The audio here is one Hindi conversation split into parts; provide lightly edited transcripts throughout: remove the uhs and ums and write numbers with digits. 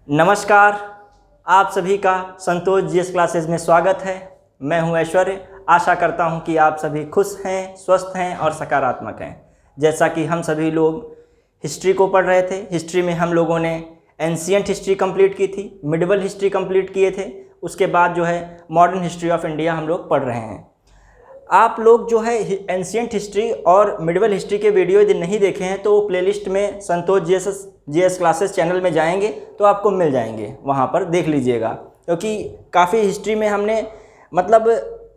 नमस्कार, आप सभी का संतोष जीएस क्लासेस में स्वागत है। मैं हूं ऐश्वर्य। आशा करता हूं कि आप सभी खुश हैं, स्वस्थ हैं और सकारात्मक हैं। जैसा कि हम सभी लोग हिस्ट्री को पढ़ रहे थे, हिस्ट्री में हम लोगों ने एंशिएंट हिस्ट्री कंप्लीट की थी, मिडिवल हिस्ट्री कंप्लीट किए थे, उसके बाद जो है मॉडर्न हिस्ट्री ऑफ इंडिया हम लोग पढ़ रहे हैं। आप लोग जो है एंशिएंट हिस्ट्री और मिडिवल हिस्ट्री के वीडियो यदि नहीं देखे हैं तो प्लेलिस्ट में संतोष जीएस क्लासेस चैनल में जाएंगे तो आपको मिल जाएंगे, वहाँ पर देख लीजिएगा। क्योंकि काफ़ी हिस्ट्री में हमने मतलब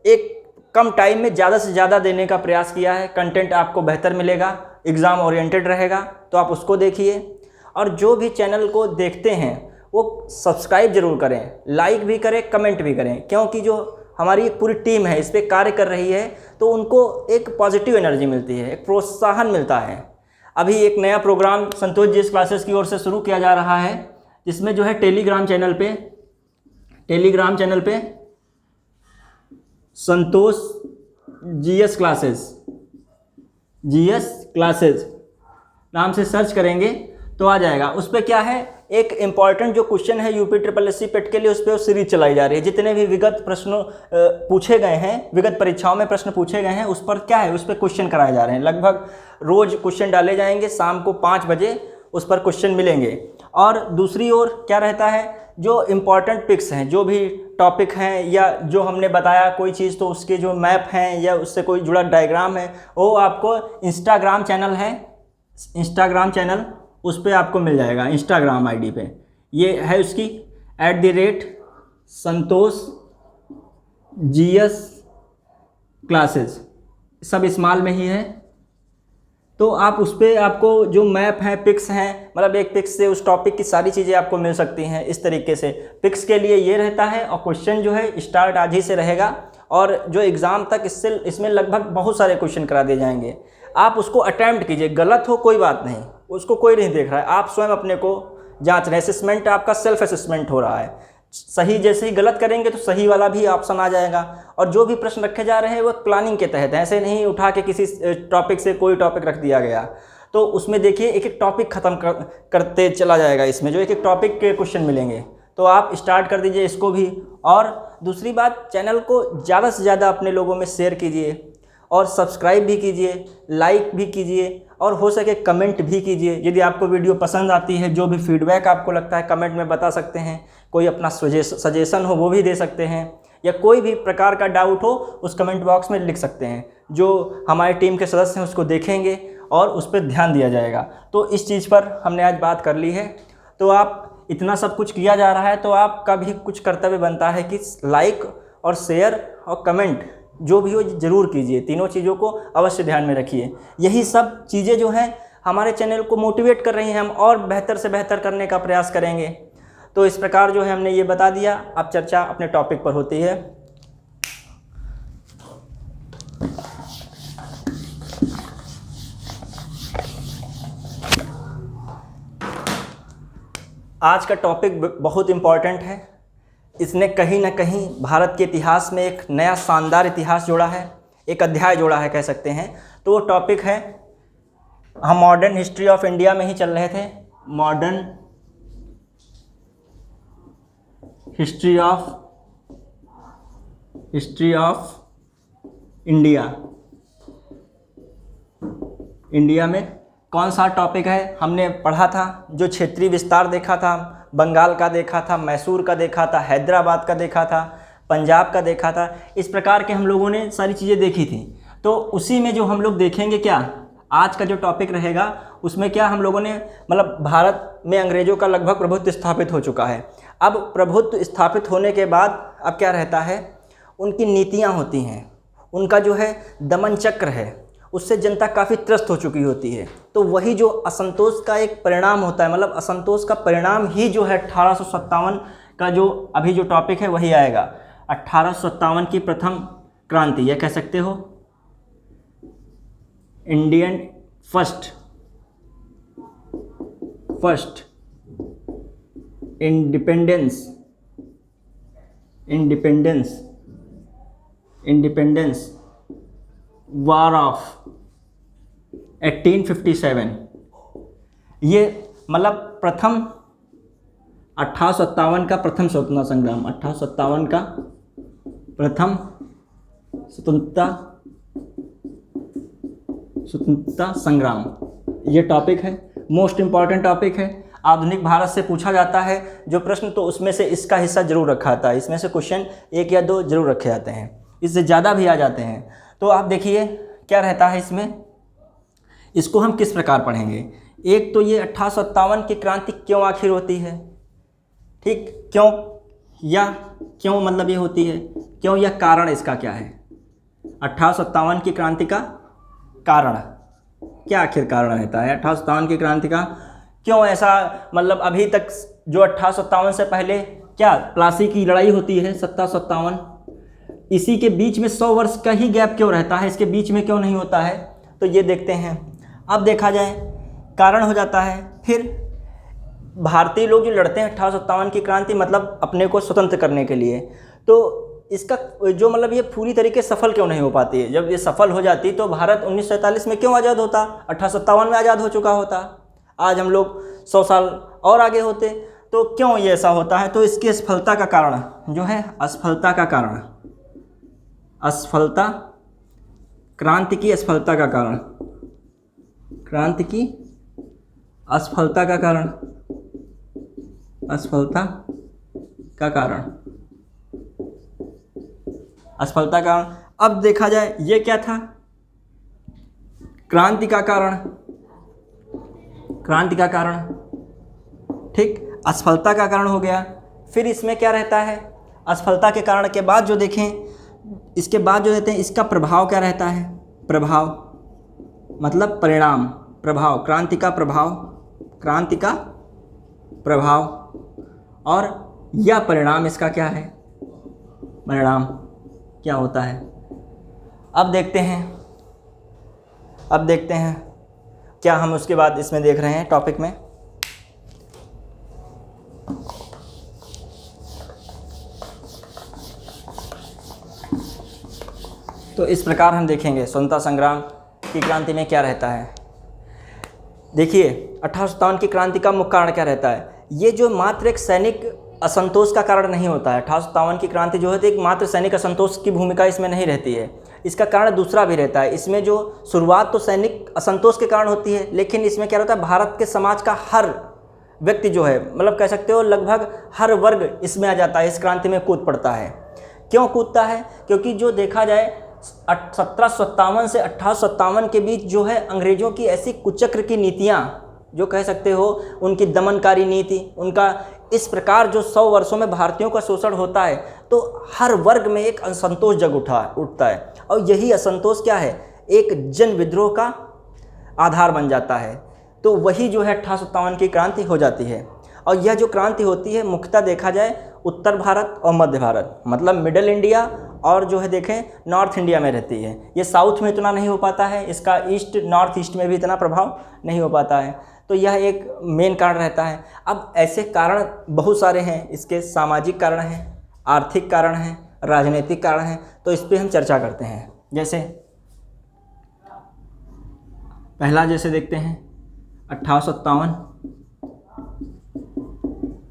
एक कम टाइम में ज़्यादा से ज़्यादा देने का प्रयास किया है। कंटेंट आपको बेहतर मिलेगा, एग्ज़ाम ओरिएंटेड रहेगा, तो आप उसको देखिए। और जो भी चैनल को देखते हैं वो सब्सक्राइब ज़रूर करें, लाइक भी करें, कमेंट भी करें, क्योंकि जो हमारी एक पूरी टीम है इस पर कार्य कर रही है तो उनको एक पॉजिटिव एनर्जी मिलती है, एक प्रोत्साहन मिलता है। अभी एक नया प्रोग्राम संतोष जीएस क्लासेस की ओर से शुरू किया जा रहा है, जिसमें जो है टेलीग्राम चैनल पे संतोष जीएस क्लासेस नाम से सर्च करेंगे तो आ जाएगा। उस पर क्या है, एक इम्पॉर्टेंट जो क्वेश्चन है यूपी ट्रिपल एससी पेट के लिए, उस पर सीरीज चलाई जा रही है। जितने भी विगत प्रश्नों पूछे गए हैं, विगत परीक्षाओं में प्रश्न पूछे गए हैं, उस पर क्या है, उस पर क्वेश्चन कराए जा रहे हैं। लगभग रोज क्वेश्चन डाले जाएंगे, शाम को 5 बजे उस पर क्वेश्चन मिलेंगे। और दूसरी ओर क्या रहता है, जो इम्पॉर्टेंट पिक्स हैं, जो भी टॉपिक हैं या जो हमने बताया कोई चीज़, तो उसके जो मैप हैं या उससे कोई जुड़ा डायग्राम है, वो आपको इंस्टाग्राम चैनल उस पर आपको मिल जाएगा। इंस्टाग्राम आईडी पे ये है उसकी @संतोष जीएस क्लासेस, सब स्मॉल में ही है। तो आप उस पर आपको जो मैप हैं, पिक्स हैं, मतलब एक पिक्स से उस टॉपिक की सारी चीज़ें आपको मिल सकती हैं। इस तरीके से पिक्स के लिए ये रहता है। और क्वेश्चन जो है स्टार्ट आज ही से रहेगा और जो एग्ज़ाम तक इसमें लगभग बहुत सारे क्वेश्चन करा दिए जाएंगे। आप उसको अटैम्प्ट कीजिए, गलत हो कोई बात नहीं, उसको कोई नहीं देख रहा है, आप स्वयं अपने को जांच रहे हैं। असेसमेंट आपका सेल्फ असेसमेंट हो रहा है। सही जैसे ही गलत करेंगे तो सही वाला भी ऑप्शन आ जाएगा। और जो भी प्रश्न रखे जा रहे हैं वो प्लानिंग के तहत है, ऐसे नहीं उठा के किसी टॉपिक से कोई टॉपिक रख दिया गया। तो उसमें देखिए एक एक टॉपिक ख़त्म करते चला जाएगा। इसमें जो एक एक टॉपिक के क्वेश्चन मिलेंगे, तो आप स्टार्ट कर दीजिए इसको भी। और दूसरी बात, चैनल को ज़्यादा से ज़्यादा अपने लोगों में शेयर कीजिए और सब्सक्राइब भी कीजिए, लाइक भी कीजिए और हो सके कमेंट भी कीजिए। यदि आपको वीडियो पसंद आती है, जो भी फीडबैक आपको लगता है कमेंट में बता सकते हैं। कोई अपना सजेशन हो वो भी दे सकते हैं, या कोई भी प्रकार का डाउट हो उस कमेंट बॉक्स में लिख सकते हैं। जो हमारी टीम के सदस्य हैं उसको देखेंगे और उस पर ध्यान दिया जाएगा। तो इस चीज़ पर हमने आज बात कर ली है। तो आप इतना सब कुछ किया जा रहा है तो आपका भी कुछ कर्तव्य बनता है कि लाइक और शेयर और कमेंट जो भी हो ज़रूर कीजिए। तीनों चीज़ों को अवश्य ध्यान में रखिए। यही सब चीज़ें जो हैं हमारे चैनल को मोटिवेट कर रही हैं, हम और बेहतर से बेहतर करने का प्रयास करेंगे। तो इस प्रकार जो है हमने ये बता दिया। अब चर्चा अपने टॉपिक पर होती है। आज का टॉपिक बहुत इम्पॉर्टेंट है। इसने कहीं ना कहीं भारत के इतिहास में एक नया शानदार इतिहास जोड़ा है, एक अध्याय जोड़ा है कह सकते हैं। तो वो टॉपिक है, हम मॉडर्न हिस्ट्री ऑफ इंडिया में ही चल रहे थे। मॉडर्न हिस्ट्री ऑफ इंडिया में कौन सा टॉपिक है हमने पढ़ा था? जो क्षेत्रीय विस्तार देखा था, बंगाल का देखा था, मैसूर का देखा था, हैदराबाद का देखा था, पंजाब का देखा था। इस प्रकार के हम लोगों ने सारी चीज़ें देखी थी। तो उसी में जो हम लोग देखेंगे, क्या आज का जो टॉपिक रहेगा उसमें क्या हम लोगों ने मतलब भारत में अंग्रेज़ों का लगभग प्रभुत्व स्थापित हो चुका है। अब प्रभुत्व स्थापित होने के बाद अब क्या रहता है, उनकी नीतियाँ होती हैं, उनका जो है दमन चक्र है, उससे जनता काफ़ी त्रस्त हो चुकी होती है। तो वही जो असंतोष का एक परिणाम होता है, मतलब असंतोष का परिणाम ही जो है 1857 का जो अभी जो टॉपिक है वही आएगा। 1857 की प्रथम क्रांति, यह कह सकते हो Indian first independence war of 1857। ये मतलब प्रथम 1857 का प्रथम स्वतंत्रता संग्राम, 1857 का प्रथम स्वतंत्रता संग्राम, ये टॉपिक है, मोस्ट इम्पॉर्टेंट टॉपिक है। आधुनिक भारत से पूछा जाता है जो प्रश्न, तो उसमें से इसका हिस्सा जरूर रखा आता है। इसमें से क्वेश्चन 1 या 2 जरूर रखे जाते हैं, इससे ज़्यादा भी आ जाते हैं। तो आप देखिए क्या रहता है इसमें, इसको हम किस प्रकार पढ़ेंगे। एक तो ये 1857 की क्रांति क्यों आखिर होती है, ठीक, क्यों या क्यों मतलब ये होती है, क्यों या कारण इसका क्या है। 1857 की क्रांति का कारण क्या आखिर कारण रहता है, 1857 की क्रांति का क्यों ऐसा, मतलब अभी तक जो 1857 से पहले क्या प्लासी की लड़ाई होती है 1757, इसी के बीच में 100 वर्ष का ही गैप क्यों रहता है, इसके बीच में क्यों नहीं होता है, तो ये देखते हैं। अब देखा जाए कारण हो जाता है, फिर भारतीय लोग जो लड़ते हैं 1857 की क्रांति, मतलब अपने को स्वतंत्र करने के लिए, तो इसका जो मतलब ये पूरी तरीके सफल क्यों नहीं हो पाती है। जब ये सफल हो जाती तो भारत 1947 में क्यों आज़ाद होता, 1857 में आज़ाद हो चुका होता, आज हम लोग 100 साल और आगे होते। तो क्यों ये ऐसा होता है, तो इसकी असफलता का कारण जो है, असफलता का कारण, असफलता, क्रांति की असफलता का कारण, क्रांति की असफलता का कारण, असफलता का कारण, असफलता का कारण। अब देखा जाए ये क्या था, क्रांति का कारण, क्रांति का कारण, ठीक, असफलता का कारण हो गया। फिर इसमें क्या रहता है, असफलता के कारण के बाद जो देखें, इसके बाद जो देते हैं इसका प्रभाव क्या रहता है, प्रभाव मतलब परिणाम, प्रभाव, क्रांति का प्रभाव, क्रांति का प्रभाव, और यह परिणाम इसका क्या है, परिणाम क्या होता है। अब देखते हैं, अब देखते हैं क्या हम उसके बाद इसमें देख रहे हैं टॉपिक में। तो इस प्रकार हम देखेंगे स्वतंत्रता संग्राम की क्रांति में क्या रहता है। देखिए 1857 की क्रांति का मुख्य कारण क्या रहता है, ये जो मात्र एक सैनिक असंतोष का कारण नहीं होता है। 1857 की क्रांति जो है तो एक मात्र सैनिक असंतोष की भूमिका इसमें नहीं रहती है, इसका कारण दूसरा भी रहता है। इसमें जो शुरुआत तो सैनिक असंतोष के कारण होती है, लेकिन इसमें क्या होता है, भारत के समाज का हर व्यक्ति जो है, मतलब कह सकते हो लगभग हर वर्ग इसमें आ जाता है, इस क्रांति में कूद पड़ता है। क्यों कूदता है, क्योंकि जो देखा जाए 1757 से 1857 के बीच जो है अंग्रेज़ों की ऐसी कुचक्र की नीतियाँ, जो कह सकते हो उनकी दमनकारी नीति, उनका इस प्रकार जो 100 वर्षों में भारतीयों का शोषण होता है, तो हर वर्ग में एक असंतोष जग उठता है, और यही असंतोष क्या है, एक जन विद्रोह का आधार बन जाता है। तो वही जो है 1857 की क्रांति हो जाती है। और यह जो क्रांति होती है मुख्यतः देखा जाए उत्तर भारत और मध्य भारत, मतलब मिडल इंडिया और जो है देखें नॉर्थ इंडिया में रहती है। ये साउथ में इतना नहीं हो पाता है, इसका ईस्ट नॉर्थ ईस्ट में भी इतना प्रभाव नहीं हो पाता है। तो यह एक मेन कारण रहता है। अब ऐसे कारण बहुत सारे हैं, इसके सामाजिक कारण हैं, आर्थिक कारण हैं, राजनीतिक कारण हैं, तो इस पर हम चर्चा करते हैं। जैसे पहला जैसे देखते हैं 1857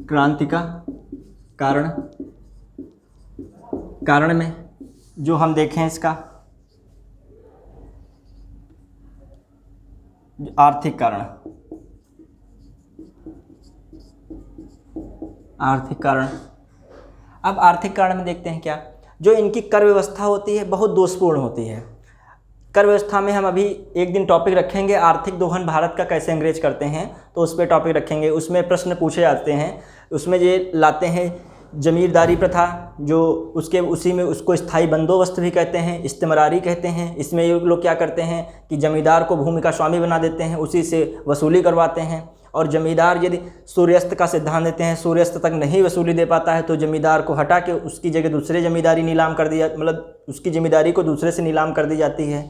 क्रांति का कारण, कारण में जो हम देखें इसका आर्थिक कारण, आर्थिक कारण। अब आर्थिक कारण में देखते हैं क्या, जो इनकी कर व्यवस्था होती है बहुत दोषपूर्ण होती है। कर व्यवस्था में हम अभी एक दिन टॉपिक रखेंगे, आर्थिक दोहन भारत का कैसे अंग्रेज करते हैं, तो उस पर टॉपिक रखेंगे। उसमें प्रश्न पूछे जाते हैं, उसमें ये लाते हैं जमींदारी प्रथा, जो उसके उसी में उसको स्थायी बंदोबस्त भी कहते हैं, इस्तेमरारी कहते हैं। इसमें ये लोग क्या करते हैं कि जमींदार को भूमि का स्वामी बना देते हैं, उसी से वसूली करवाते हैं। और जमींदार यदि सूर्यास्त का सिद्धांत देते हैं, सूर्यास्त तक नहीं वसूली दे पाता है तो जमींदार को हटा के उसकी जगह दूसरे जमींदारी नीलाम कर दिया, मतलब उसकी जमींदारी को दूसरे से नीलाम कर दी जाती है।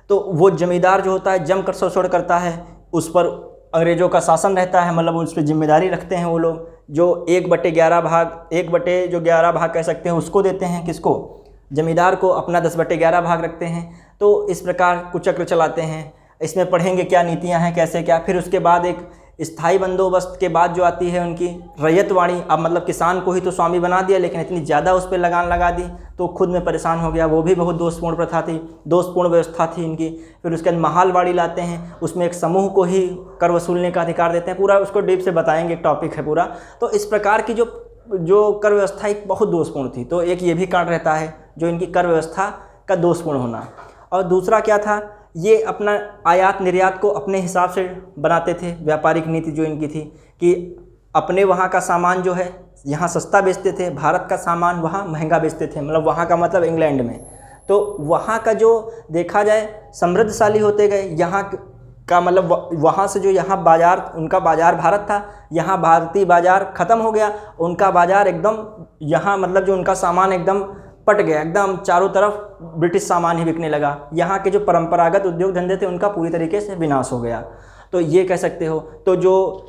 तो वो जमींदार जो होता है जमकर शोषण करता है, उस पर अंग्रेज़ों का शासन रहता है, मतलब उस पर जिम्मेदारी रखते हैं वो लोग। जो 1/11 भाग, 1/11 भाग कह सकते हैं, उसको देते हैं किसको, जमींदार को, अपना 10/11 भाग रखते हैं। तो इस प्रकार कुचक्र चलाते हैं। इसमें पढ़ेंगे क्या नीतियां हैं, कैसे क्या। फिर उसके बाद एक स्थायी बंदोबस्त के बाद जो आती है उनकी रैयतवाणी। अब मतलब किसान को ही तो स्वामी बना दिया, लेकिन इतनी ज़्यादा उस पर लगान लगा दी तो खुद में परेशान हो गया। वो भी बहुत दोषपूर्ण प्रथा थी, दोषपूर्ण व्यवस्था थी इनकी। फिर उसके बाद महालवाड़ी लाते हैं, उसमें एक समूह को ही कर वसूलने का अधिकार देते हैं। पूरा उसको डीप से बताएंगे, एक टॉपिक है पूरा। तो इस प्रकार की जो कर व्यवस्था एक बहुत दोषपूर्ण थी। तो एक ये भी कांड रहता है जो इनकी कर व्यवस्था का दोषपूर्ण होना। और दूसरा क्या था, ये अपना आयात निर्यात को अपने हिसाब से बनाते थे। व्यापारिक नीति जो इनकी थी कि अपने वहाँ का सामान जो है यहाँ सस्ता बेचते थे, भारत का सामान वहाँ महंगा बेचते थे। मतलब वहाँ का मतलब इंग्लैंड में। तो वहाँ का जो देखा जाए समृद्धशाली होते गए, यहाँ का मतलब वहाँ से जो यहाँ बाज़ार, उनका बाज़ार भारत था, यहाँ भारतीय बाज़ार ख़त्म हो गया, उनका बाज़ार एकदम यहाँ मतलब जो उनका सामान एकदम पट गया, एकदम चारों तरफ ब्रिटिश सामान ही बिकने लगा। यहाँ के जो परंपरागत उद्योग धंधे थे उनका पूरी तरीके से विनाश हो गया। तो ये कह सकते हो। तो जो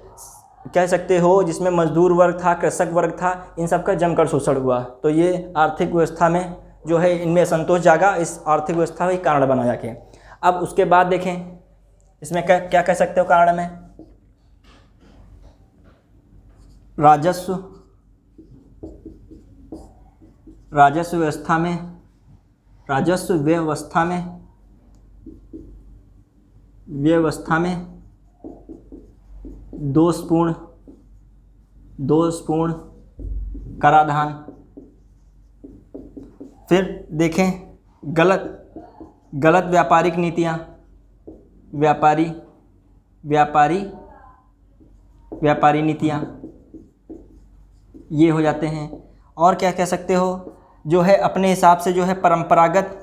कह सकते हो जिसमें मजदूर वर्ग था, कृषक वर्ग था, इन सब का जमकर शोषण हुआ। तो ये आर्थिक व्यवस्था में जो है इनमें असंतोष जागा, इस आर्थिक व्यवस्था का कारण बना जाके। अब उसके बाद देखें इसमें क्या कह सकते हो कारण में, राजस्व व्यवस्था में दोषपूर्ण कराधान। फिर देखें गलत व्यापारिक नीतियाँ, व्यापारी नीतियाँ ये हो जाते हैं। और क्या कह सकते हो, जो है अपने हिसाब से जो है परंपरागत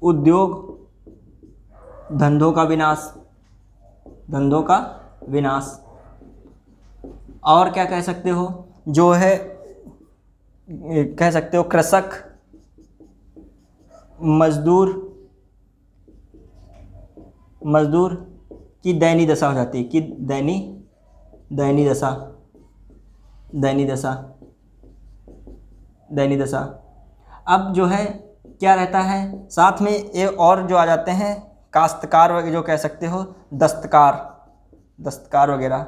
उद्योग धंधों का विनाश। और क्या कह सकते हो, जो है कह सकते हो कृषक मजदूर की दयनीय दशा हो जाती है, कि दयनीय दशा। अब जो है क्या रहता है, साथ में ये और जो आ जाते हैं काश्तकार वगैरह, जो कह सकते हो दस्तकार वगैरह,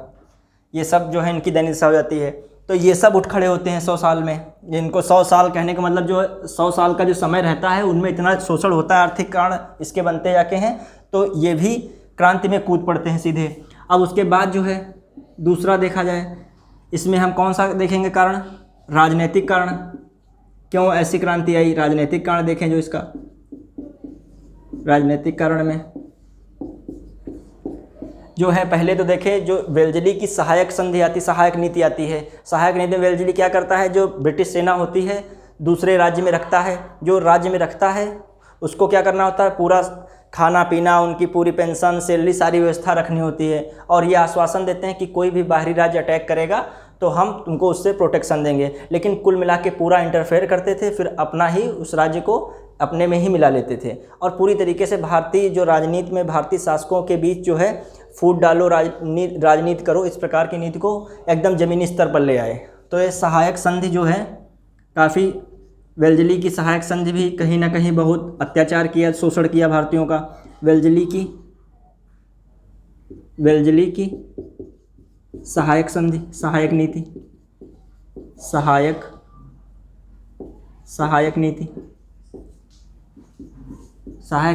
ये सब जो है इनकी दयनीय दशा हो जाती है। तो ये सब उठ खड़े होते हैं 100 साल में। इनको 100 साल कहने का मतलब जो 100 साल का जो समय रहता है उनमें इतना शोषण होता है, आर्थिक कारण इसके बनते जाके हैं। तो ये भी क्रांति में कूद पड़ते हैं सीधे। अब उसके बाद जो है दूसरा देखा जाए, इसमें हम कौन सा देखेंगे कारण, राजनीतिक कारण। क्यों ऐसी क्रांति आई, राजनीतिक कारण देखें जो इसका। राजनीतिक कारण में जो है पहले तो देखें जो वेल्जली की सहायक संधि आती, सहायक नीति आती है। सहायक नीति में वेल्जली क्या करता है, जो ब्रिटिश सेना होती है दूसरे राज्य में रखता है, जो राज्य में रखता है उसको क्या करना होता है, पूरा खाना पीना, उनकी पूरी पेंशन, सैलरी, सारी व्यवस्था रखनी होती है। और ये आश्वासन देते हैं कि कोई भी बाहरी राज्य अटैक करेगा तो हम तुमको उससे प्रोटेक्शन देंगे। लेकिन कुल मिला के पूरा इंटरफेयर करते थे, फिर अपना ही उस राज्य को अपने में ही मिला लेते थे। और पूरी तरीके से भारतीय जो राजनीति में भारतीय शासकों के बीच जो है फूट डालो, राजनीति करो, इस प्रकार की नीति को एकदम ज़मीनी स्तर पर ले आए। तो ये सहायक संधि जो है काफ़ी, वेल्जली की सहायक संधि भी कहीं ना कहीं बहुत अत्याचार किया, शोषण किया भारतीयों का। वेल्जली की सहायक संधि, सहायक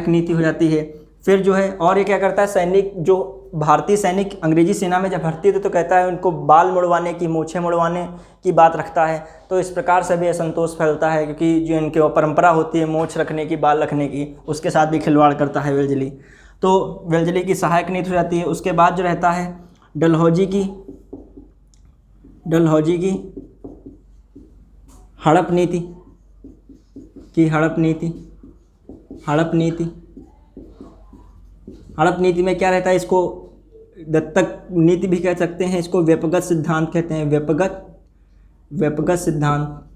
नीति हो जाती है। फिर जो है और ये क्या करता है, सैनिक जो भारतीय सैनिक अंग्रेजी सेना में जब भर्ती थे तो कहता है उनको बाल मुड़वाने की, मूछें मुड़वाने की बात रखता है। तो इस प्रकार से भी असंतोष फैलता है, क्योंकि जो इनकी परंपरा होती है मूछ रखने की, बाल रखने की, उसके साथ भी खिलवाड़ करता है वेल्जली। तो वेल्जली की सहायक नीति हो जाती है। उसके बाद जो रहता है डलहौजी की हड़प नीति में क्या रहता है, इसको दत्तक नीति भी कह सकते हैं, इसको व्यपगत सिद्धांत कहते हैं। व्यपगत सिद्धांत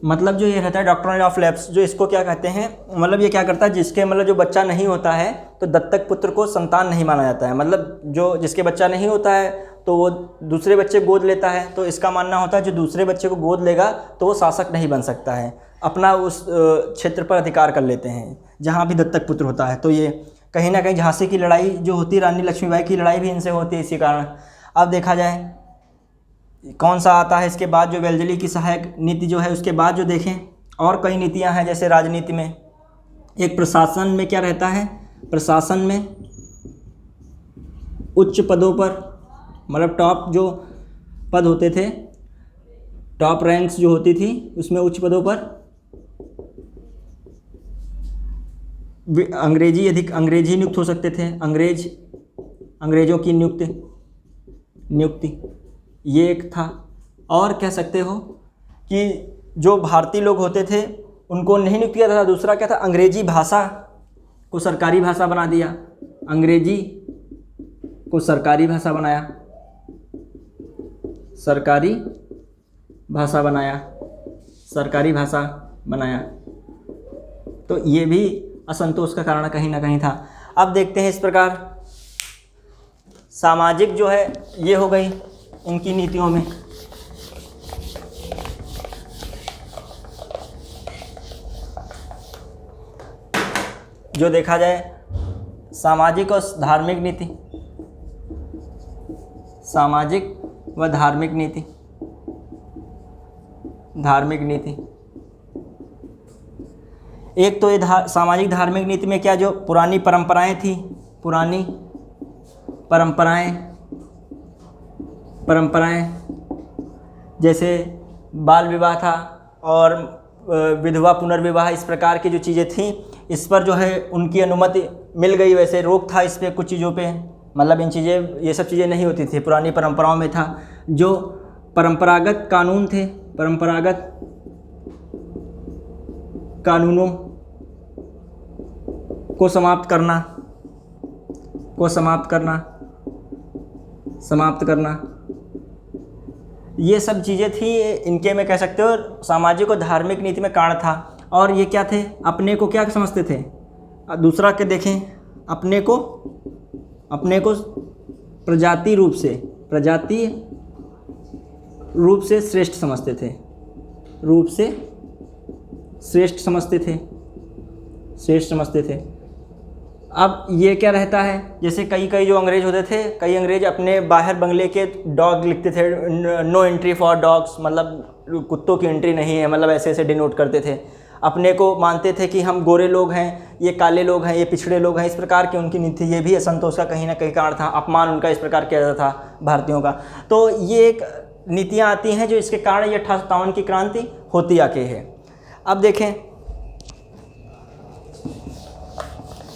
मतलब जो ये रहता है डॉक्ट्रिन ऑफ लैप्स, जो इसको क्या कहते हैं, मतलब ये क्या करता है, जिसके मतलब जो बच्चा नहीं होता है तो दत्तक पुत्र को संतान नहीं माना जाता है। मतलब जो जिसके बच्चा नहीं होता है तो वो दूसरे बच्चे गोद लेता है, तो इसका मानना होता है जो दूसरे बच्चे को गोद लेगा तो वो शासक नहीं बन सकता है। अपना उस क्षेत्र पर अधिकार कर लेते हैं जहाँ भी दत्तक पुत्र होता है। तो ये कहीं ना कहीं झांसी की लड़ाई जो होती है, रानी लक्ष्मीबाई की लड़ाई भी इनसे होती है इसी कारण। अब देखा जाए कौन सा आता है इसके बाद, जो वेल्जली की सहायक नीति जो है उसके बाद जो देखें और कई नीतियां हैं। जैसे राजनीति में एक प्रशासन में क्या रहता है, प्रशासन में उच्च पदों पर, मतलब टॉप जो पद होते थे, टॉप रैंक्स जो होती थी उसमें उच्च पदों पर अंग्रेजी नियुक्त हो सकते थे, अंग्रेजों की नियुक्ति ये एक था। और कह सकते हो कि जो भारतीय लोग होते थे उनको नहीं नियुक्त किया था। दूसरा क्या था, अंग्रेजी भाषा को सरकारी भाषा बना दिया, अंग्रेजी को सरकारी भाषा बनाया, सरकारी भाषा बनाया। तो ये भी असंतोष का कारण कहीं ना कहीं था। अब देखते हैं इस प्रकार सामाजिक जो है ये हो गई इनकी नीतियों में। जो देखा जाए सामाजिक और धार्मिक नीति, सामाजिक व धार्मिक नीति, एक तो ये सामाजिक धार्मिक नीति में क्या, जो पुरानी परंपराएं थी, पुरानी परंपराएं जैसे बाल विवाह था और विधवा पुनर्विवाह, इस प्रकार की जो चीज़ें थीं इस पर जो है उनकी अनुमति मिल गई। वैसे रोक था इस पे कुछ चीज़ों पे, मतलब इन चीज़ें, ये सब चीज़ें नहीं होती थी। पुरानी परंपराओं में था जो परंपरागत कानून थे, परंपरागत कानूनों को समाप्त करना, ये सब चीज़ें थी इनके में, कह सकते हो सामाजिक और धार्मिक नीति में कारण था। और ये क्या थे, अपने को क्या समझते थे, दूसरा के देखें, अपने को प्रजातीय रूप से श्रेष्ठ समझते थे। अब ये क्या रहता है, जैसे कई जो अंग्रेज होते थे, कई अंग्रेज अपने बाहर बंगले के डॉग लिखते थे, नो एंट्री फॉर डॉग्स, मतलब कुत्तों की एंट्री नहीं है, मतलब ऐसे डिनोट करते थे। अपने को मानते थे कि हम गोरे लोग हैं, ये काले लोग हैं, ये पिछड़े लोग हैं, इस प्रकार की उनकी नीति। ये भी असंतोष का कहीं ना कहीं कारण था, अपमान उनका इस प्रकार किया जाता था भारतीयों का। तो ये एक नीतियाँ आती हैं जो इसके कारण ये 1857 की क्रांति होती आके है। अब देखें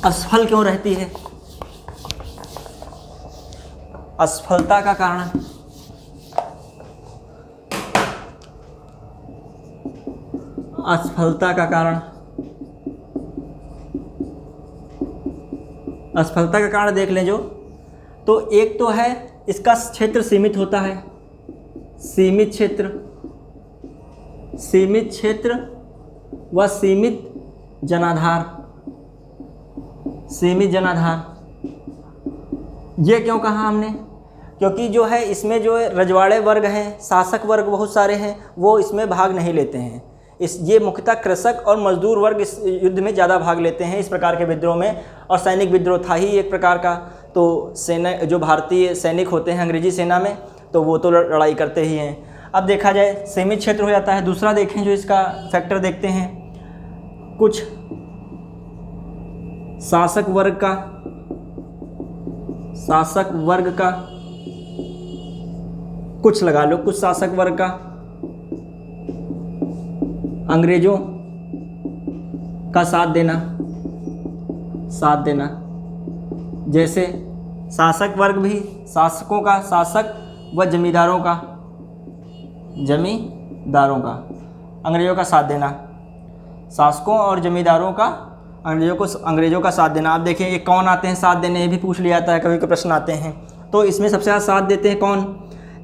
असफल क्यों रहती है, असफलता का कारण, असफलता का कारण देख लें जो, तो एक तो है इसका क्षेत्र सीमित होता है, सीमित क्षेत्र व सीमित जनाधार। ये क्यों कहा हमने, क्योंकि जो है इसमें जो है रजवाड़े वर्ग हैं, शासक वर्ग बहुत सारे हैं, वो इसमें भाग नहीं लेते हैं। ये मुख्यतः कृषक और मजदूर वर्ग इस युद्ध में ज़्यादा भाग लेते हैं इस प्रकार के विद्रोह में। और सैनिक विद्रोह था ही एक प्रकार का, तो सेना, जो भारतीय सैनिक होते हैं अंग्रेजी सेना में, तो वो तो लड़ाई करते ही हैं। अब देखा जाए सीमित क्षेत्र हो जाता है। दूसरा देखें जो इसका फैक्टर देखते हैं, कुछ शासक वर्ग का कुछ लगा लो, कुछ शासक वर्ग का अंग्रेजों का साथ देना, जैसे शासक वर्ग भी शासकों का, शासक व जमींदारों का अंग्रेजों का साथ देना, शासकों और जमींदारों का अंग्रेजों का साथ देना। आप देखें ये कौन आते हैं साथ देने, ये भी पूछ लिया जाता है, कभी कोई प्रश्न आते हैं। तो इसमें सबसे ज़्यादा साथ देते हैं कौन,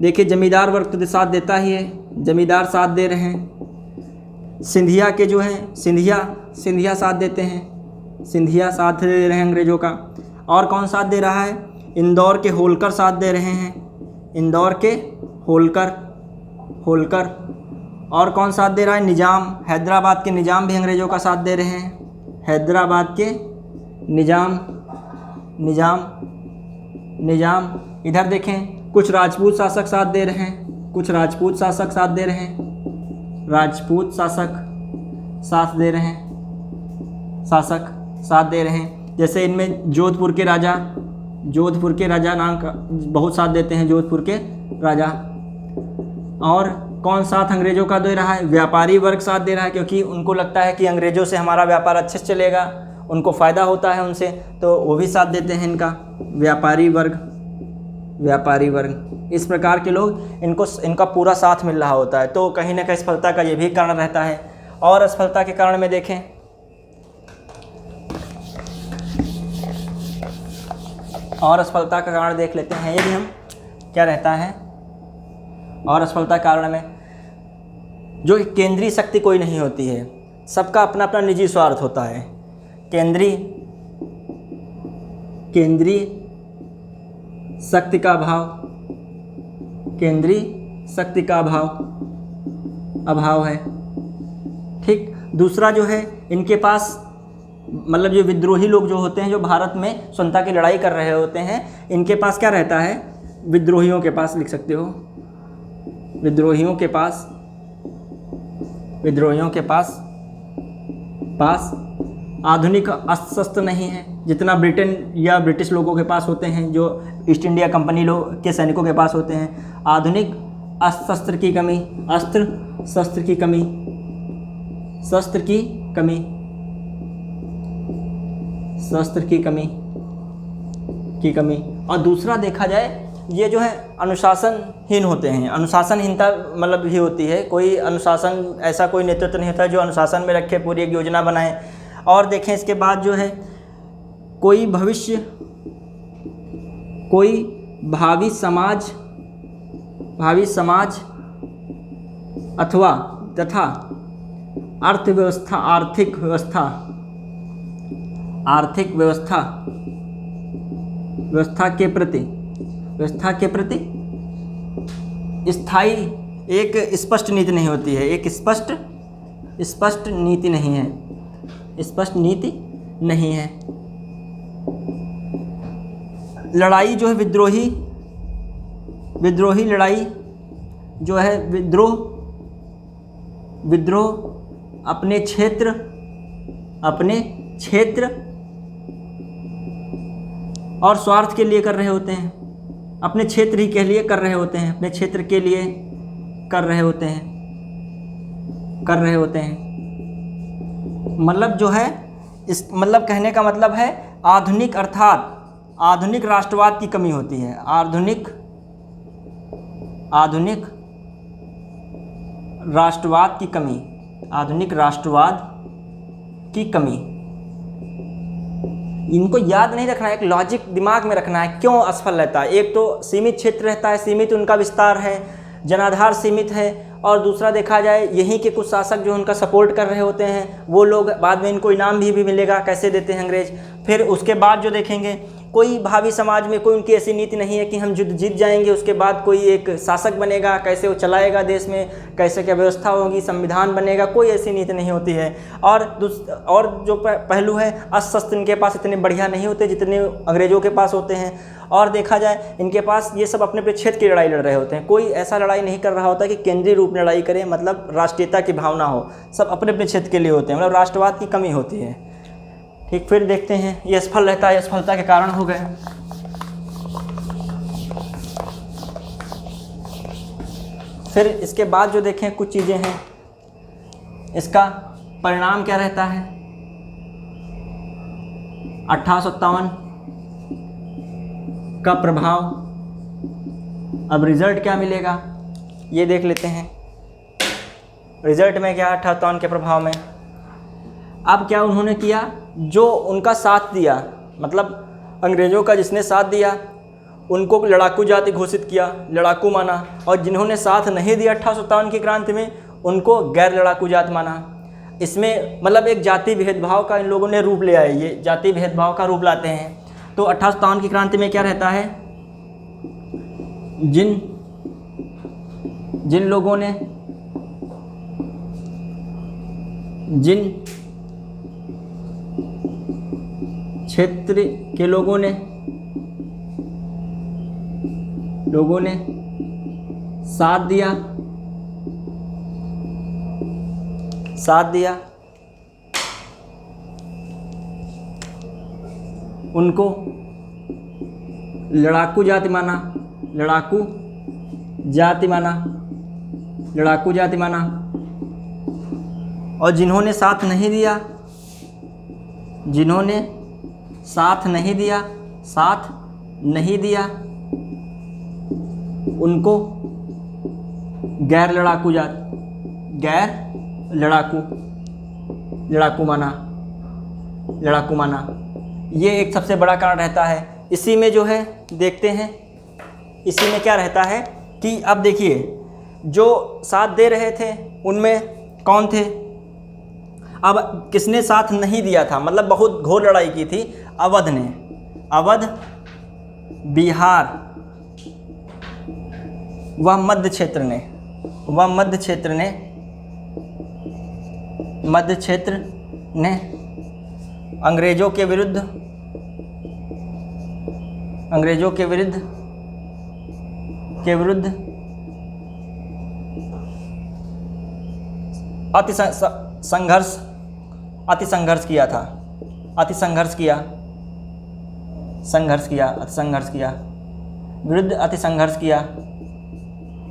देखिए जमींदार वर्ग तो साथ देता ही है, जमींदार साथ दे रहे हैं। सिंधिया के जो हैं, सिंधिया साथ देते हैं, सिंधिया साथ दे रहे हैं अंग्रेजों का। और कौन साथ दे रहा है, इंदौर के होलकर साथ दे रहे हैं, इंदौर के होलकर। और कौन साथ दे रहा है? निज़ाम, हैदराबाद के निज़ाम भी अंग्रेज़ों का साथ दे रहे हैं। हैदराबाद के निज़ाम, निज़ाम। इधर देखें, कुछ राजपूत शासक साथ दे रहे हैं, कुछ राजपूत शासक साथ दे रहे हैं, राजपूत शासक साथ दे रहे हैं, शासक साथ दे रहे हैं। जैसे इनमें जोधपुर के राजा नाम का बहुत साथ देते हैं, जोधपुर के राजा। और कौन साथ अंग्रेज़ों का दे रहा है? व्यापारी वर्ग साथ दे रहा है, क्योंकि उनको लगता है कि अंग्रेज़ों से हमारा व्यापार अच्छे से चलेगा, उनको फ़ायदा होता है उनसे, तो वो भी साथ देते हैं इनका। व्यापारी वर्ग, इस प्रकार के लोग इनका पूरा साथ मिल रहा होता है। तो कहीं ना कहीं असफलता का ये भी कारण रहता है। और असफलता के कारण में देखें, और असफलता का कारण देख लेते हैं, ये भी हम क्या रहता है। और असफलता के कारण में जो केंद्रीय शक्ति कोई नहीं होती है, सबका अपना अपना निजी स्वार्थ होता है। केंद्रीय शक्ति का अभाव, केंद्रीय शक्ति का अभाव है। ठीक। दूसरा जो है, इनके पास मतलब जो विद्रोही लोग जो होते हैं, जो भारत में स्वतंत्रता की लड़ाई कर रहे होते हैं, इनके पास क्या रहता है? विद्रोहियों के पास लिख सकते हो, विद्रोहियों के पास आधुनिक अस्त्र शस्त्र नहीं है, जितना ब्रिटेन या ब्रिटिश लोगों के पास होते हैं, जो ईस्ट इंडिया कंपनी लोग के सैनिकों के पास होते हैं। आधुनिक अस्त्र शस्त्र की कमी। और दूसरा देखा जाए, ये जो है अनुशासनहीन होते हैं। अनुशासनहीनता मतलब भी होती है, कोई अनुशासन, ऐसा कोई नेतृत्व नहीं होता जो अनुशासन में रखे, पूरी एक योजना बनाए। और देखें इसके बाद जो है, कोई भावी समाज अथवा तथा आर्थिक व्यवस्था के प्रति स्थायी एक स्पष्ट नीति नहीं होती है, एक स्पष्ट नीति नहीं है। लड़ाई जो है, विद्रोही लड़ाई जो है, विद्रोह अपने क्षेत्र और स्वार्थ के लिए कर रहे होते हैं, अपने क्षेत्र ही के लिए कर रहे होते हैं, अपने क्षेत्र के लिए कर रहे होते हैं। मतलब जो है, इस मतलब कहने का मतलब है, आधुनिक अर्थात आधुनिक राष्ट्रवाद की कमी होती है। आधुनिक राष्ट्रवाद की कमी। इनको याद नहीं रखना है, एक लॉजिक दिमाग में रखना है, क्यों असफल रहता है। एक तो सीमित क्षेत्र रहता है, सीमित उनका विस्तार है, जनाधार सीमित है। और दूसरा देखा जाए, यहीं के कुछ शासक जो उनका सपोर्ट कर रहे होते हैं, वो लोग बाद में इनको इनाम भी मिलेगा, कैसे देते हैं अंग्रेज। फिर उसके बाद जो देखेंगे, कोई भावी समाज में कोई उनकी ऐसी नीति नहीं है कि हम युद्ध जीत जाएंगे, उसके बाद कोई एक शासक बनेगा, कैसे वो चलाएगा देश में, कैसे क्या व्यवस्था होगी, संविधान बनेगा, कोई ऐसी नीति नहीं होती है। और जो पहलू है, अस्त्र शस्त्र इनके पास इतने बढ़िया नहीं होते जितने अंग्रेज़ों के पास होते हैं। और देखा जाए, इनके पास ये सब अपने अपने क्षेत्र की लड़ाई लड़ रहे होते हैं, कोई ऐसा लड़ाई नहीं कर रहा होता कि केंद्रीय रूप में लड़ाई करे, मतलब राष्ट्रीयता की भावना हो, सब अपने अपने क्षेत्र के लिए होते हैं, मतलब राष्ट्रवाद की कमी होती है। ठीक। फिर देखते हैं, ये असफल रहता है, असफलता के कारण हो गए। फिर इसके बाद जो देखें, कुछ चीज़ें हैं, इसका परिणाम क्या रहता है। 1857 का प्रभाव, अब रिजल्ट क्या मिलेगा ये देख लेते हैं। रिजल्ट में क्या, 1857 के प्रभाव में अब क्या उन्होंने किया, जो उनका साथ दिया, मतलब अंग्रेज़ों का जिसने साथ दिया उनको लड़ाकू जाति घोषित किया, लड़ाकू माना। और जिन्होंने साथ नहीं दिया 1857 की क्रांति में, उनको गैर लड़ाकू जात माना। इसमें मतलब एक जाति भेदभाव का इन लोगों ने रूप ले आए, ये जाति भेदभाव का रूप लाते हैं। तो 1857 की क्रांति में क्या रहता है, जिन लोगों ने जिन क्षेत्र के लोगों ने साथ दिया उनको लड़ाकू जाति माना और जिन्होंने साथ नहीं दिया उनको गैर लड़ाकू माना। ये एक सबसे बड़ा कारण रहता है। इसी में जो है देखते हैं, इसी में क्या रहता है कि अब देखिए जो साथ दे रहे थे उनमें कौन थे। अब किसने साथ नहीं दिया था, मतलब बहुत घोर लड़ाई की थी, अवध ने, बिहार व मध्य क्षेत्र ने अंग्रेजों के विरुद्ध अति संघर्ष किया,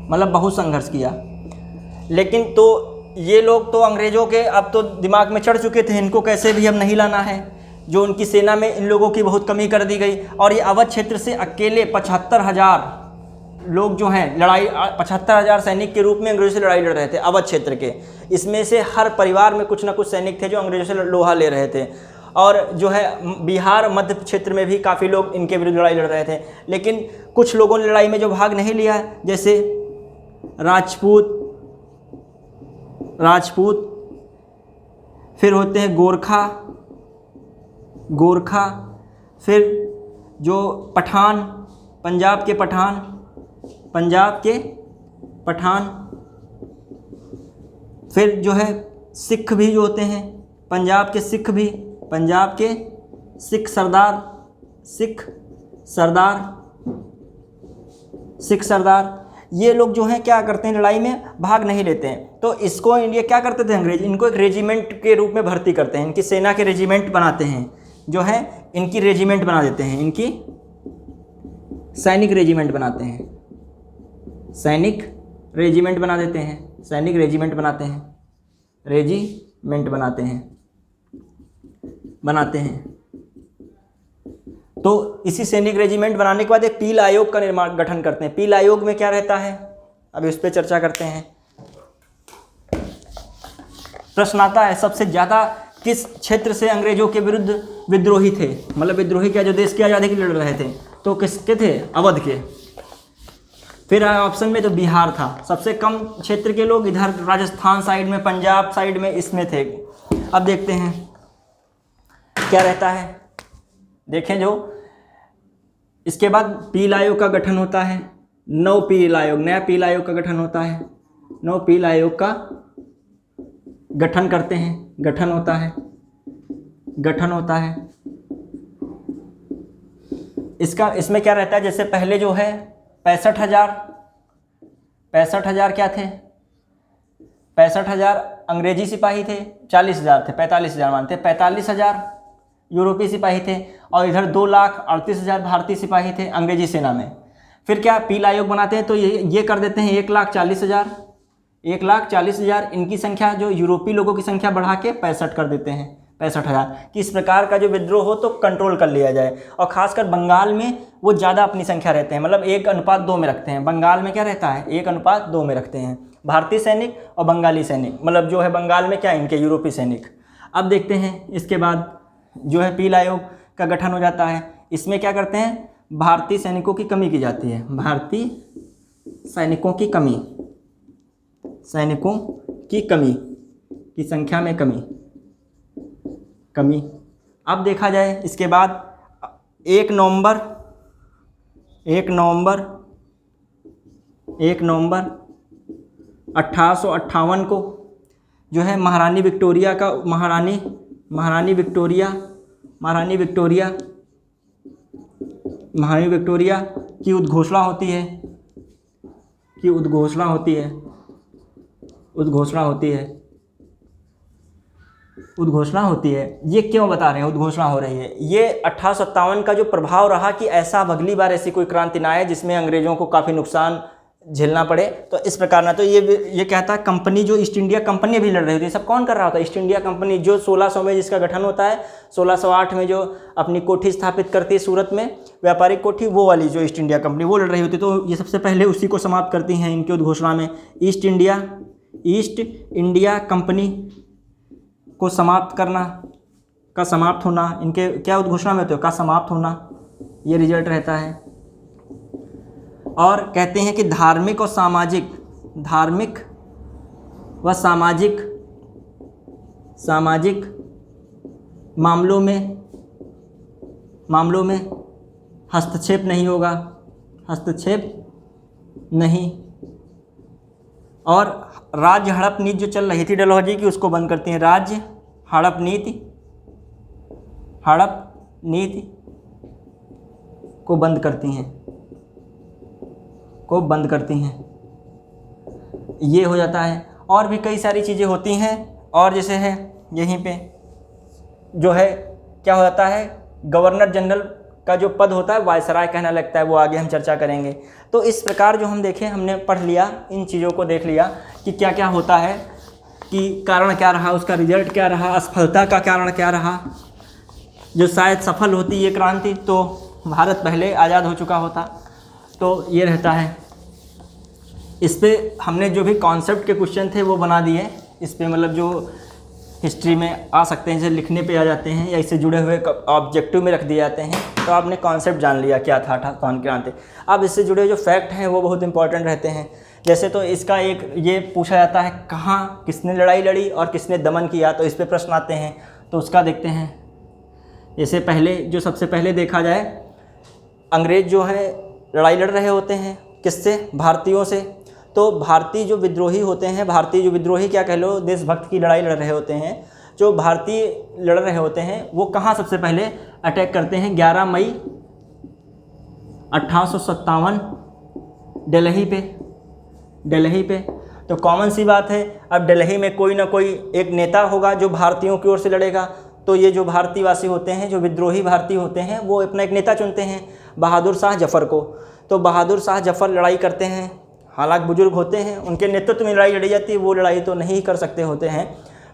मतलब बहुत संघर्ष किया। लेकिन तो ये लोग तो अंग्रेज़ों के अब तो दिमाग में चढ़ चुके थे, इनको कैसे भी अब नहीं लाना है। जो उनकी सेना में इन लोगों की बहुत कमी कर दी गई और ये अवध क्षेत्र से अकेले 75,000 लोग जो हैं 75,000 सैनिक के रूप में अंग्रेज़ों से लड़ाई लड़ रहे थे अवध क्षेत्र के। इसमें से हर परिवार में कुछ ना कुछ सैनिक थे जो अंग्रेज़ों से लोहा ले रहे थे। और जो है बिहार मध्य क्षेत्र में भी काफ़ी लोग इनके विरुद्ध लड़ाई लड़ रहे थे। लेकिन कुछ लोगों ने लड़ाई में जो भाग नहीं लिया, जैसे राजपूत, फिर होते हैं गोरखा, फिर जो पठान, पंजाब के पठान, फिर जो है सिख भी जो होते हैं, पंजाब के सिख सरदार, ये लोग जो हैं क्या करते हैं, लड़ाई में भाग नहीं लेते हैं। तो इसको इंडिया क्या करते थे अंग्रेज, इनको एक रेजिमेंट के रूप में भर्ती करते हैं, इनकी सेना के रेजिमेंट बनाते हैं, जो है इनकी रेजिमेंट बना देते हैं, इनकी सैनिक रेजिमेंट बनाते हैं, बनाते हैं। तो इसी सैनिक रेजिमेंट बनाने के बाद एक पील आयोग का गठन करते हैं। पील आयोग में क्या रहता है, अभी उस पर चर्चा करते हैं। प्रश्न आता है सबसे ज़्यादा किस क्षेत्र से अंग्रेजों के विरुद्ध विद्रोही थे, मतलब विद्रोही क्या, जो देश की आज़ादी के लिए लड़ रहे थे, तो किसके थे, अवध के। फिर ऑप्शन में तो बिहार था। सबसे कम क्षेत्र के लोग इधर राजस्थान साइड में, पंजाब साइड में, इसमें थे। अब देखते हैं क्या रहता है, देखें जो इसके बाद पील आयोग का गठन होता है। नया पील आयोग का गठन होता है। 9 पील आयोग का गठन करते हैं, गठन होता है। इसमें क्या रहता है, जैसे पहले जो है 65,000 क्या थे, 65,000 अंग्रेजी सिपाही थे, 40,000 थे, 45,000 मानते, 45,000 यूरोपीय सिपाही थे और इधर 2,38,000 भारतीय सिपाही थे अंग्रेजी सेना में। फिर क्या पील आयोग बनाते हैं तो ये कर देते हैं 1,40,000 इनकी संख्या, जो यूरोपीय लोगों की संख्या बढ़ा के 65 कर देते हैं, 65,000, कि इस प्रकार का जो विद्रोह हो तो कंट्रोल कर लिया जाए। और ख़ासकर बंगाल में वो ज़्यादा अपनी संख्या रहते हैं, मतलब 1:2 में रखते हैं। बंगाल में क्या रहता है, 1:2 में रखते हैं, भारतीय सैनिक और बंगाली सैनिक, मतलब जो है बंगाल में क्या, इनके यूरोपीय सैनिक। अब देखते हैं इसके बाद जो है पील आयोग का गठन हो जाता है। इसमें क्या करते हैं, भारतीय सैनिकों की कमी की जाती है, भारतीय सैनिकों की कमी की संख्या में कमी। अब देखा जाए इसके बाद 1 नवंबर 1858 को जो है महारानी विक्टोरिया का महारानी विक्टोरिया की उद्घोषणा होती है। ये क्यों बता रहे हैं उद्घोषणा हो रही है? ये 1857 का जो प्रभाव रहा कि ऐसा अब अगली बार ऐसी कोई क्रांति ना आए जिसमें अंग्रेजों को काफ़ी नुकसान झेलना पड़े, तो इस प्रकार ना। तो ये कहता है कंपनी, जो ईस्ट इंडिया कंपनी भी लड़ रही होती है, सब कौन कर रहा होता है? ईस्ट इंडिया कंपनी, जो 1600 में जिसका गठन होता है, 1608 में जो अपनी कोठी स्थापित करती है सूरत में, व्यापारिक कोठी, वो वाली जो ईस्ट इंडिया कंपनी वो लड़ रही होती है। तो ये सबसे पहले उसी को समाप्त करती हैं इनकी उद्घोषणा में। ईस्ट इंडिया कंपनी को समाप्त होना इनके क्या उद्घोषणा में होते हो का समाप्त होना, ये रिजल्ट रहता है। और कहते हैं कि धार्मिक व सामाजिक मामलों में हस्तक्षेप नहीं। और राज्य हड़प नीति जो चल रही थी डलहौजी की, उसको बंद करती हैं। राज्य हड़प नीति को बंद करती हैं। ये हो जाता है। और भी कई सारी चीज़ें होती हैं। और जैसे है यहीं पे जो है क्या हो जाता है, गवर्नर जनरल का जो पद होता है वायसराय कहना लगता है, वो आगे हम चर्चा करेंगे। तो इस प्रकार जो हम देखें, हमने पढ़ लिया, इन चीज़ों को देख लिया कि क्या क्या होता है, कि कारण क्या रहा, उसका रिजल्ट क्या रहा, असफलता का कारण क्या रहा। जो शायद सफल होती ये क्रांति तो भारत पहले आज़ाद हो चुका होता। तो ये रहता है। इस पे हमने जो भी कॉन्सेप्ट के क्वेश्चन थे वो बना दिए। इस पे मतलब जो हिस्ट्री में आ सकते हैं, जैसे लिखने पे आ जाते हैं या इससे जुड़े हुए ऑब्जेक्टिव में रख दिए जाते हैं। तो आपने कॉन्सेप्ट जान लिया क्या था कौन क्रांति। अब इससे जुड़े जो फैक्ट हैं वो बहुत इंपॉर्टेंट रहते हैं। जैसे तो इसका एक ये पूछा जाता है, कहाँ किसने लड़ाई लड़ी और किसने दमन किया, तो इस पे प्रश्न आते हैं। तो उसका देखते हैं। जैसे सबसे पहले देखा जाए, अंग्रेज जो है लड़ाई लड़ रहे होते हैं किससे? भारतीयों से। तो भारतीय जो विद्रोही होते हैं, क्या कह लो, देशभक्त की लड़ाई लड़ रहे होते हैं, जो भारतीय लड़ रहे होते हैं वो कहाँ सबसे पहले अटैक करते हैं? 11 मई 1857 दिल्ली पे। तो कॉमन सी बात है, अब दिल्ली में कोई ना कोई एक नेता होगा जो भारतीयों की ओर से लड़ेगा। तो ये जो भारतीयवासी होते हैं, जो विद्रोही भारतीय होते हैं, वो अपना एक नेता चुनते हैं, बहादुर शाह जफ़र को। तो बहादुर शाह जफ़र लड़ाई करते हैं। हालांकि बुजुर्ग होते हैं, उनके नेतृत्व में लड़ाई लड़ी जाती है, वो लड़ाई तो नहीं कर सकते होते हैं।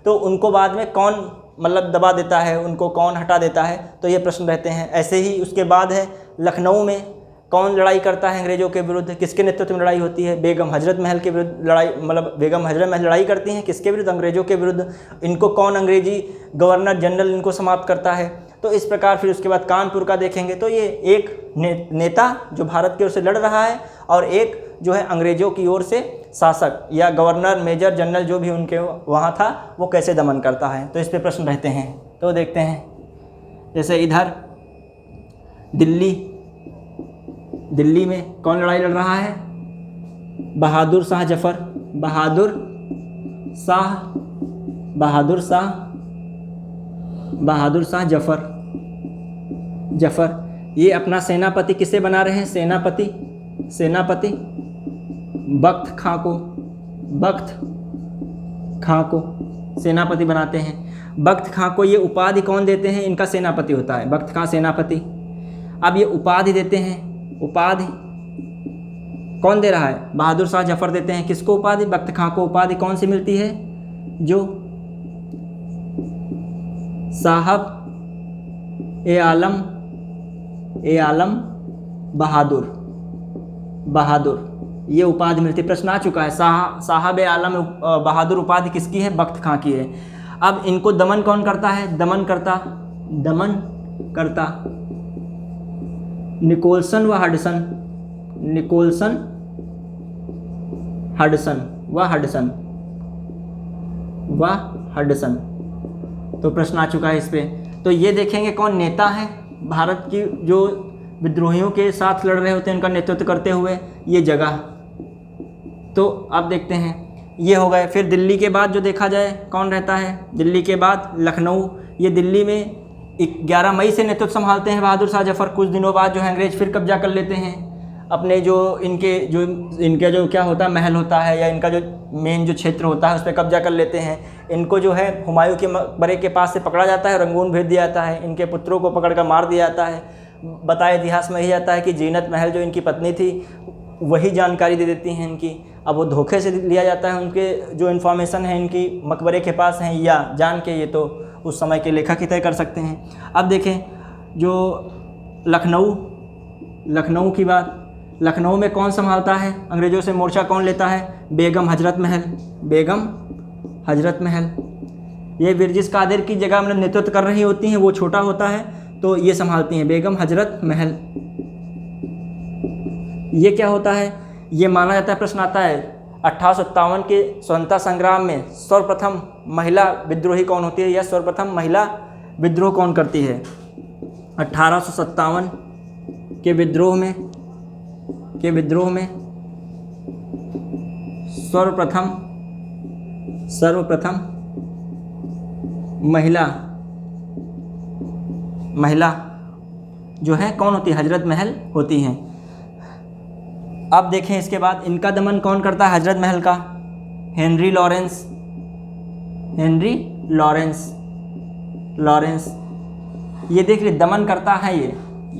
तो उनको बाद में कौन मतलब दबा देता है, उनको कौन हटा देता है, तो ये प्रश्न रहते हैं। ऐसे ही उसके बाद है लखनऊ में कौन लड़ाई करता है अंग्रेज़ों के विरुद्ध, किसके नेतृत्व में लड़ाई होती है? बेगम हजरत महल के विरुद्ध लड़ाई, मतलब बेगम हजरत महल लड़ाई करती हैं किसके विरुद्ध? अंग्रेज़ों के विरुद्ध। इनको कौन अंग्रेजी गवर्नर जनरल इनको समाप्त करता है? तो इस प्रकार फिर उसके बाद कानपुर का देखेंगे। तो ये एक नेता जो भारत की ओर से लड़ रहा है और एक जो है अंग्रेज़ों की ओर से शासक या गवर्नर मेजर जनरल जो भी उनके वहाँ था, वो कैसे दमन करता है। तो इस पे प्रश्न रहते हैं। तो देखते हैं, जैसे इधर दिल्ली में कौन लड़ाई लड़ रहा है? बहादुर शाह जफ़र। ये अपना सेनापति किसे बना रहे हैं? सेनापति बख्त खां को सेनापति बनाते हैं। बख्त खां को ये उपाधि कौन देते हैं? इनका सेनापति होता है बख्त खां सेनापति। अब ये उपाधि देते हैं, उपाधि कौन दे रहा है? बहादुर शाह जफ़र देते हैं। किसको उपाधि? बख्त खां को। उपाधि कौन सी मिलती है? जो साहब ए आलम बहादुर, ये उपाधि मिलती। प्रश्न आ चुका है, साहब ए आलम बहादुर उपाधि किसकी है? बख्त खां की है। अब इनको दमन कौन करता है? दमन करता निकोलसन हडसन। तो प्रश्न आ चुका है इस पे। तो ये देखेंगे कौन नेता है भारत की, जो विद्रोहियों के साथ लड़ रहे होते हैं, उनका नेतृत्व करते हुए ये जगह। तो अब देखते हैं ये हो गए। फिर दिल्ली के बाद जो देखा जाए कौन रहता है, दिल्ली के बाद लखनऊ। ये दिल्ली में 11 मई से नेतृत्व संभालते हैं बहादुर शाह जफ़र। कुछ दिनों बाद जो है अंग्रेज फिर कब्जा कर लेते हैं अपने जो इनके जो क्या होता है महल होता है या इनका जो मेन जो क्षेत्र होता है उस पर कब्जा कर लेते हैं। इनको जो है हुमायूं के मकबरे के पास से पकड़ा जाता है, रंगून भेज दिया जाता है, इनके पुत्रों को पकड़ कर मार दिया जाता है। बताया इतिहास में यही जाता है कि जीनत महल जो इनकी पत्नी थी वही जानकारी दे देती हैं इनकी। अब वो धोखे से लिया जाता है, उनके जो इन्फॉर्मेशन है इनकी मकबरे के पास हैं या जान के, ये तो उस समय के लेखक ही तय कर सकते हैं। अब देखें जो लखनऊ की बात, लखनऊ में कौन संभालता है, अंग्रेज़ों से मोर्चा कौन लेता है, बेगम हजरत महल। ये विरजिस कादिर की जगह मतलब नेतृत्व कर रही होती हैं, वो छोटा होता है तो ये संभालती हैं बेगम हजरत महल। ये क्या होता है, ये माना जाता है, प्रश्न आता है 1857 के स्वतंत्रता संग्राम में सर्वप्रथम महिला विद्रोही कौन होती है या सर्वप्रथम महिला विद्रोह कौन करती है। 1857 के विद्रोह में सर्वप्रथम महिला जो है कौन होती है, हजरत महल होती हैं। अब देखें इसके बाद इनका दमन कौन करता है हजरत महल का, हेनरी लॉरेंस। ये देख लीजिए दमन करता है, ये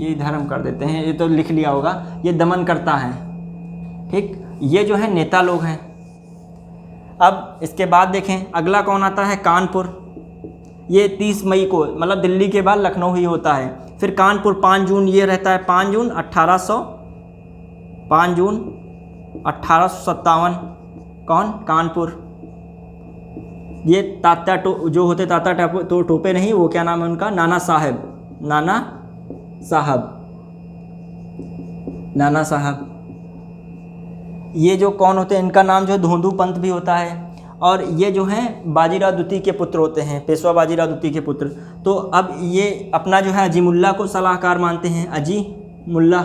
इधर हम कर देते हैं, ये तो लिख लिया होगा, ये दमन करता है, ठीक। ये जो है नेता लोग हैं। अब इसके बाद देखें अगला कौन आता है, कानपुर। ये 30 मई को, मतलब दिल्ली के बाद लखनऊ ही होता है। फिर कानपुर 5 जून ये रहता है, 5 जून 1857 कौन, कानपुर। ये तात्या जो होते तात्या टोपे नहीं, वो क्या नाम है उनका, नाना साहब। ये जो कौन होते हैं, इनका नाम जो है धोंदू पंत भी होता है। और ये जो हैं बाजीराव द्वितीय के पुत्र होते हैं, पेशवा बाजीराव द्वितीय के पुत्र। तो अब ये अपना जो है अजीमुल्ला को सलाहकार मानते हैं, अजीमुल्ला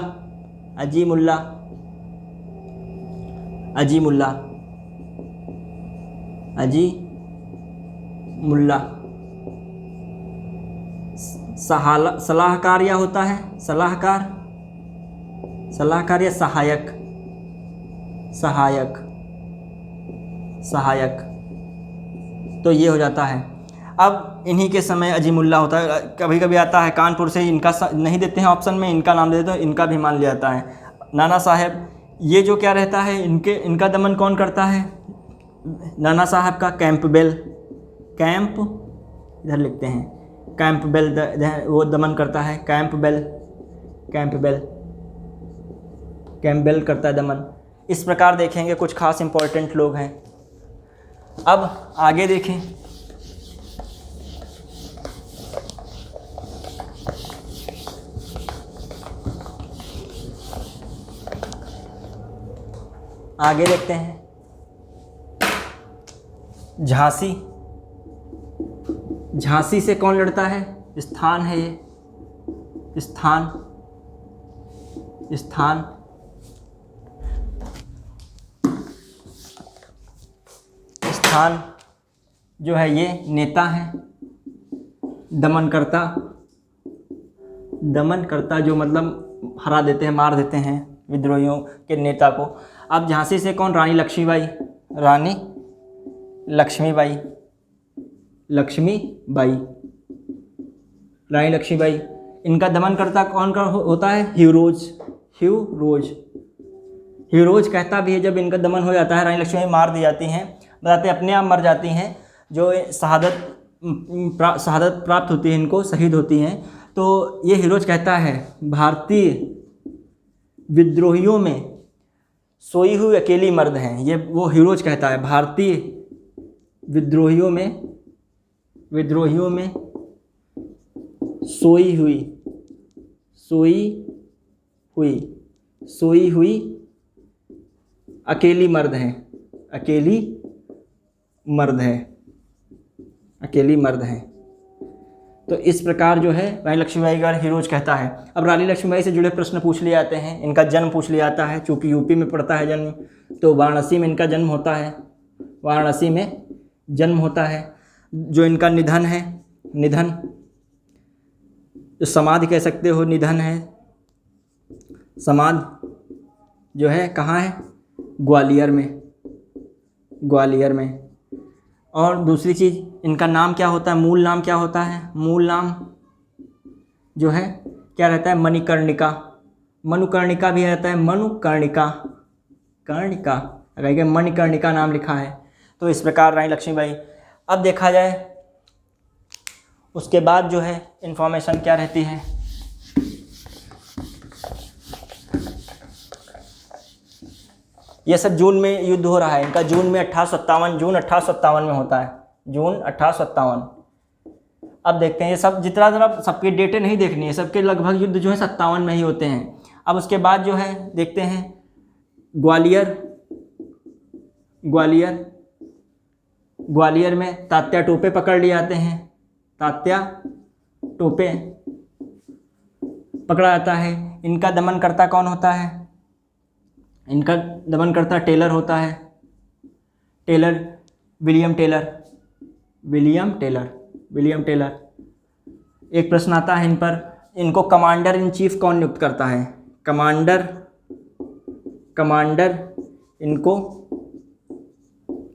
सलाहकार या होता है सलाहकार या सहायक, तो ये हो जाता है। अब इन्हीं के समय अजीमुल्ला होता है। कभी कभी आता है कानपुर से, इनका नहीं देते हैं ऑप्शन में, इनका नाम दे देते हैं, इनका भी मान लिया जाता है नाना साहब। ये जो क्या रहता है, इनका दमन कौन करता है, नाना साहब का कैंपबेल, इधर लिखते हैं कैंपबेल, वो दमन करता है, कैंपबेल करता है दमन। इस प्रकार देखेंगे कुछ खास इंपॉर्टेंट लोग हैं। अब आगे देखें, आगे देखते हैं झांसी से कौन लड़ता है, स्थान है ये, स्थान जो है ये नेता है, दमन करता जो मतलब हरा देते हैं, मार देते हैं विद्रोहियों के नेता को। अब झांसी से कौन, रानी लक्ष्मीबाई। इनका दमन करता कौन होता है, ह्यूरोज कहता भी है। जब इनका दमन हो जाता है, रानी लक्ष्मीबाई मार दी जाती हैं, बताते अपने आप मर जाती हैं, जो शहादत प्राप्त होती है इनको, शहीद होती हैं। तो ये हीरोज कहता है भारतीय विद्रोहियों में सोई हुई अकेली मर्द हैं। ये वो हीरोज कहता है, भारतीय विद्रोहियों में सोई हुई अकेली मर्द है। तो इस प्रकार जो है रानी लक्ष्मीबाई का हीरोज कहता है। अब रानी लक्ष्मीबाई से जुड़े प्रश्न पूछ लिए जाते हैं, इनका जन्म पूछ लिया जाता है, चूँकि यूपी में पड़ता है जन्म, तो वाराणसी में इनका जन्म होता है। वाराणसी में जन्म होता है। जो इनका निधन है, निधन जो समाधि कह सकते हो, निधन है, समाधि जो है कहाँ है, ग्वालियर में, ग्वालियर में। और दूसरी चीज़, इनका नाम क्या होता है, मूल नाम क्या होता है, मूल नाम जो है क्या रहता है, मणिकर्णिका। मनुकर्णिका भी रहता है, मनुकर्णिका, कर्णिका, अगर मणिकर्णिका नाम लिखा है। तो इस प्रकार रानी लक्ष्मीबाई। अब देखा जाए उसके बाद जो है इन्फॉर्मेशन क्या रहती है, ये सब जून में युद्ध हो रहा है इनका, जून में 1857, जून 1857 में होता है, जून 1857। अब देखते हैं ये सब, जितना ज़रा सबकी डेटें नहीं देखनी है, सबके लगभग युद्ध जो है 57 में ही होते हैं। अब उसके बाद जो है देखते हैं ग्वालियर, ग्वालियर, ग्वालियर में तात्या टोपे पकड़ लिए जाते हैं, तात्या टोपे पकड़ा जाता है। इनका दमनकर्ता कौन होता है, इनका दमनकर्ता टेलर होता है, Taylor, William Taylor, William Taylor, William Taylor. एक प्रश्न आता है इन पर, इनको कमांडर इन चीफ कौन नियुक्त करता है, कमांडर, कमांडर, इनको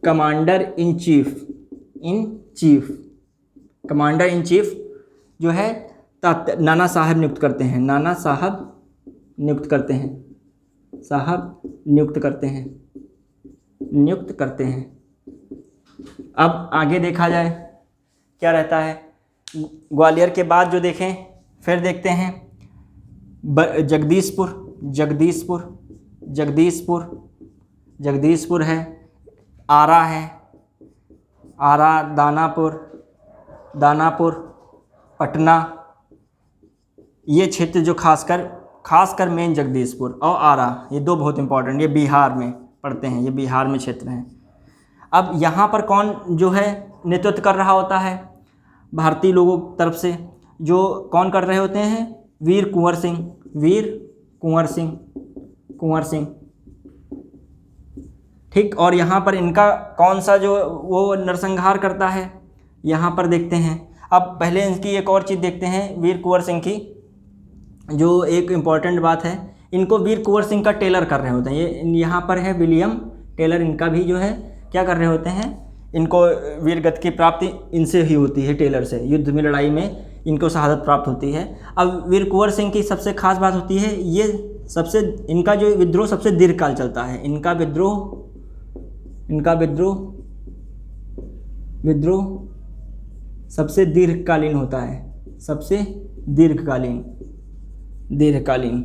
commander in chief, in chief, commander in chief जो है नाना साहब नियुक्त करते हैं, नाना साहब नियुक्त करते हैं, साहब नियुक्त करते हैं, नियुक्त करते हैं। अब आगे देखा जाए क्या रहता है, ग्वालियर के बाद जो देखें फिर देखते हैं जगदीशपुर, जगदीशपुर, जगदीशपुर, जगदीशपुर है, आरा है, आरा, दानापुर, दानापुर, पटना, ये क्षेत्र जो खासकर मेन जगदीशपुर और आरा, ये दो बहुत इंपॉर्टेंट, ये बिहार में पड़ते हैं, ये बिहार में क्षेत्र हैं। अब यहाँ पर कौन जो है नेतृत्व कर रहा होता है भारतीय लोगों की तरफ से, जो कौन कर रहे होते हैं, वीर कुंवर सिंह, वीर कुंवर सिंह, कुंवर सिंह, ठीक। और यहाँ पर इनका कौन सा जो वो नरसंहार करता है, यहाँ पर देखते हैं। अब पहले इनकी एक और चीज़ देखते हैं वीर कुंवर सिंह की, जो एक इम्पॉर्टेंट बात है, इनको वीर कुंवर सिंह का टेलर कर रहे होते हैं, ये यहाँ पर है विलियम टेलर, इनका भी जो है क्या कर रहे होते हैं, इनको वीर गति की प्राप्ति इनसे ही होती है, टेलर से, युद्ध में, लड़ाई में इनको शहादत प्राप्त होती है। अब वीर कुंवर सिंह की सबसे खास बात होती है, ये सबसे, इनका जो विद्रोह सबसे दीर्घकाल चलता है, इनका विद्रोह, इनका विद्रोह, विद्रोह सबसे दीर्घकालीन होता है, सबसे दीर्घकालीन, दीर्घकालीन।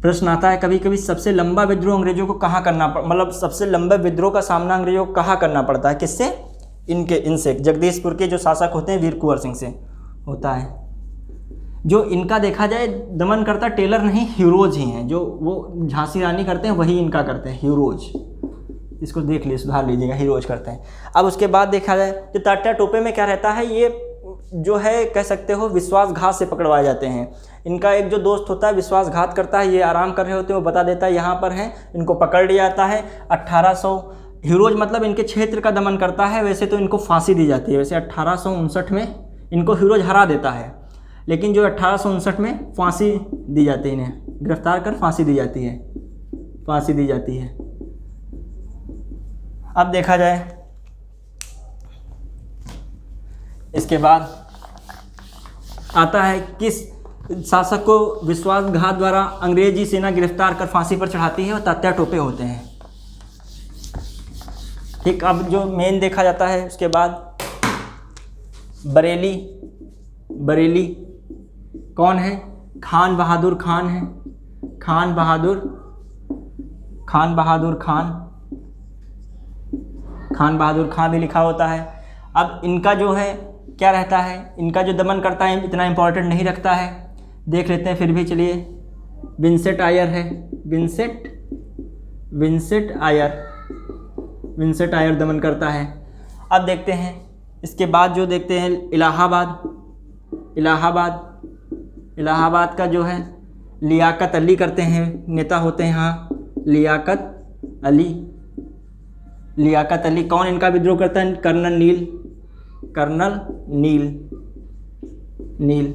प्रश्न आता है कभी कभी, सबसे लंबा विद्रोह अंग्रेजों को कहाँ करना मतलब सबसे लंबे विद्रोह का सामना अंग्रेजों को कहाँ करना पड़ता है, किससे, इनके, इनसे, जगदीशपुर के जो शासक होते हैं वीर कुंवर सिंह से होता है। जो इनका देखा जाए दमन करता टेलर नहीं, हीरोज ही हैं, जो वो झांसी रानी करते हैं वही इनका करते हैं, हीरोज, इसको देख लीजिए, सुधार लीजिएगा, हीरोज करते हैं। अब उसके बाद देखा जाए तो तात्या टोपे में क्या रहता है, ये जो है कह सकते हो विश्वासघात से पकड़वाए जाते हैं। इनका एक जो दोस्त होता है विश्वासघात करता है, ये आराम कर रहे होते हैं, वो बता देता है यहाँ पर है, इनको पकड़ लिया जाता है। 1800 हीरोज मतलब इनके क्षेत्र का दमन करता है, वैसे तो इनको फांसी दी जाती है, वैसे 1859 में इनको हीरोज हरा देता है, लेकिन जो 1859 में फांसी दी जाती है, इन्हें गिरफ्तार कर फांसी दी जाती है, फांसी दी जाती है। अब देखा जाए इसके बाद आता है किस शासक को विश्वासघात द्वारा अंग्रेजी सेना गिरफ्तार कर फांसी पर चढ़ाती है, और तात्या टोपे होते हैं, ठीक। अब जो मेन देखा जाता है उसके बाद बरेली, बरेली कौन है, खान बहादुर खान है, खान बहादुर, खान बहादुर खान, खान बहादुर खान भी लिखा होता है। अब इनका जो है क्या रहता है, इनका जो दमन करता है इतना इम्पोर्टेंट नहीं रखता है, देख लेते हैं फिर भी, चलिए। विंसेंट आयर है, Vincent, Vincent Ayer, Vincent Ayer दमन करता है। अब देखते हैं इसके बाद जो देखते हैं इलाहाबाद, इलाहाबाद, इलाहाबाद का जो है लियाकत अली करते हैं, नेता होते हैं यहाँ लियाकत अली, लियाकत अली। कौन इनका विद्रोह करता है? कर्नल नील, कर्नल नील, नील।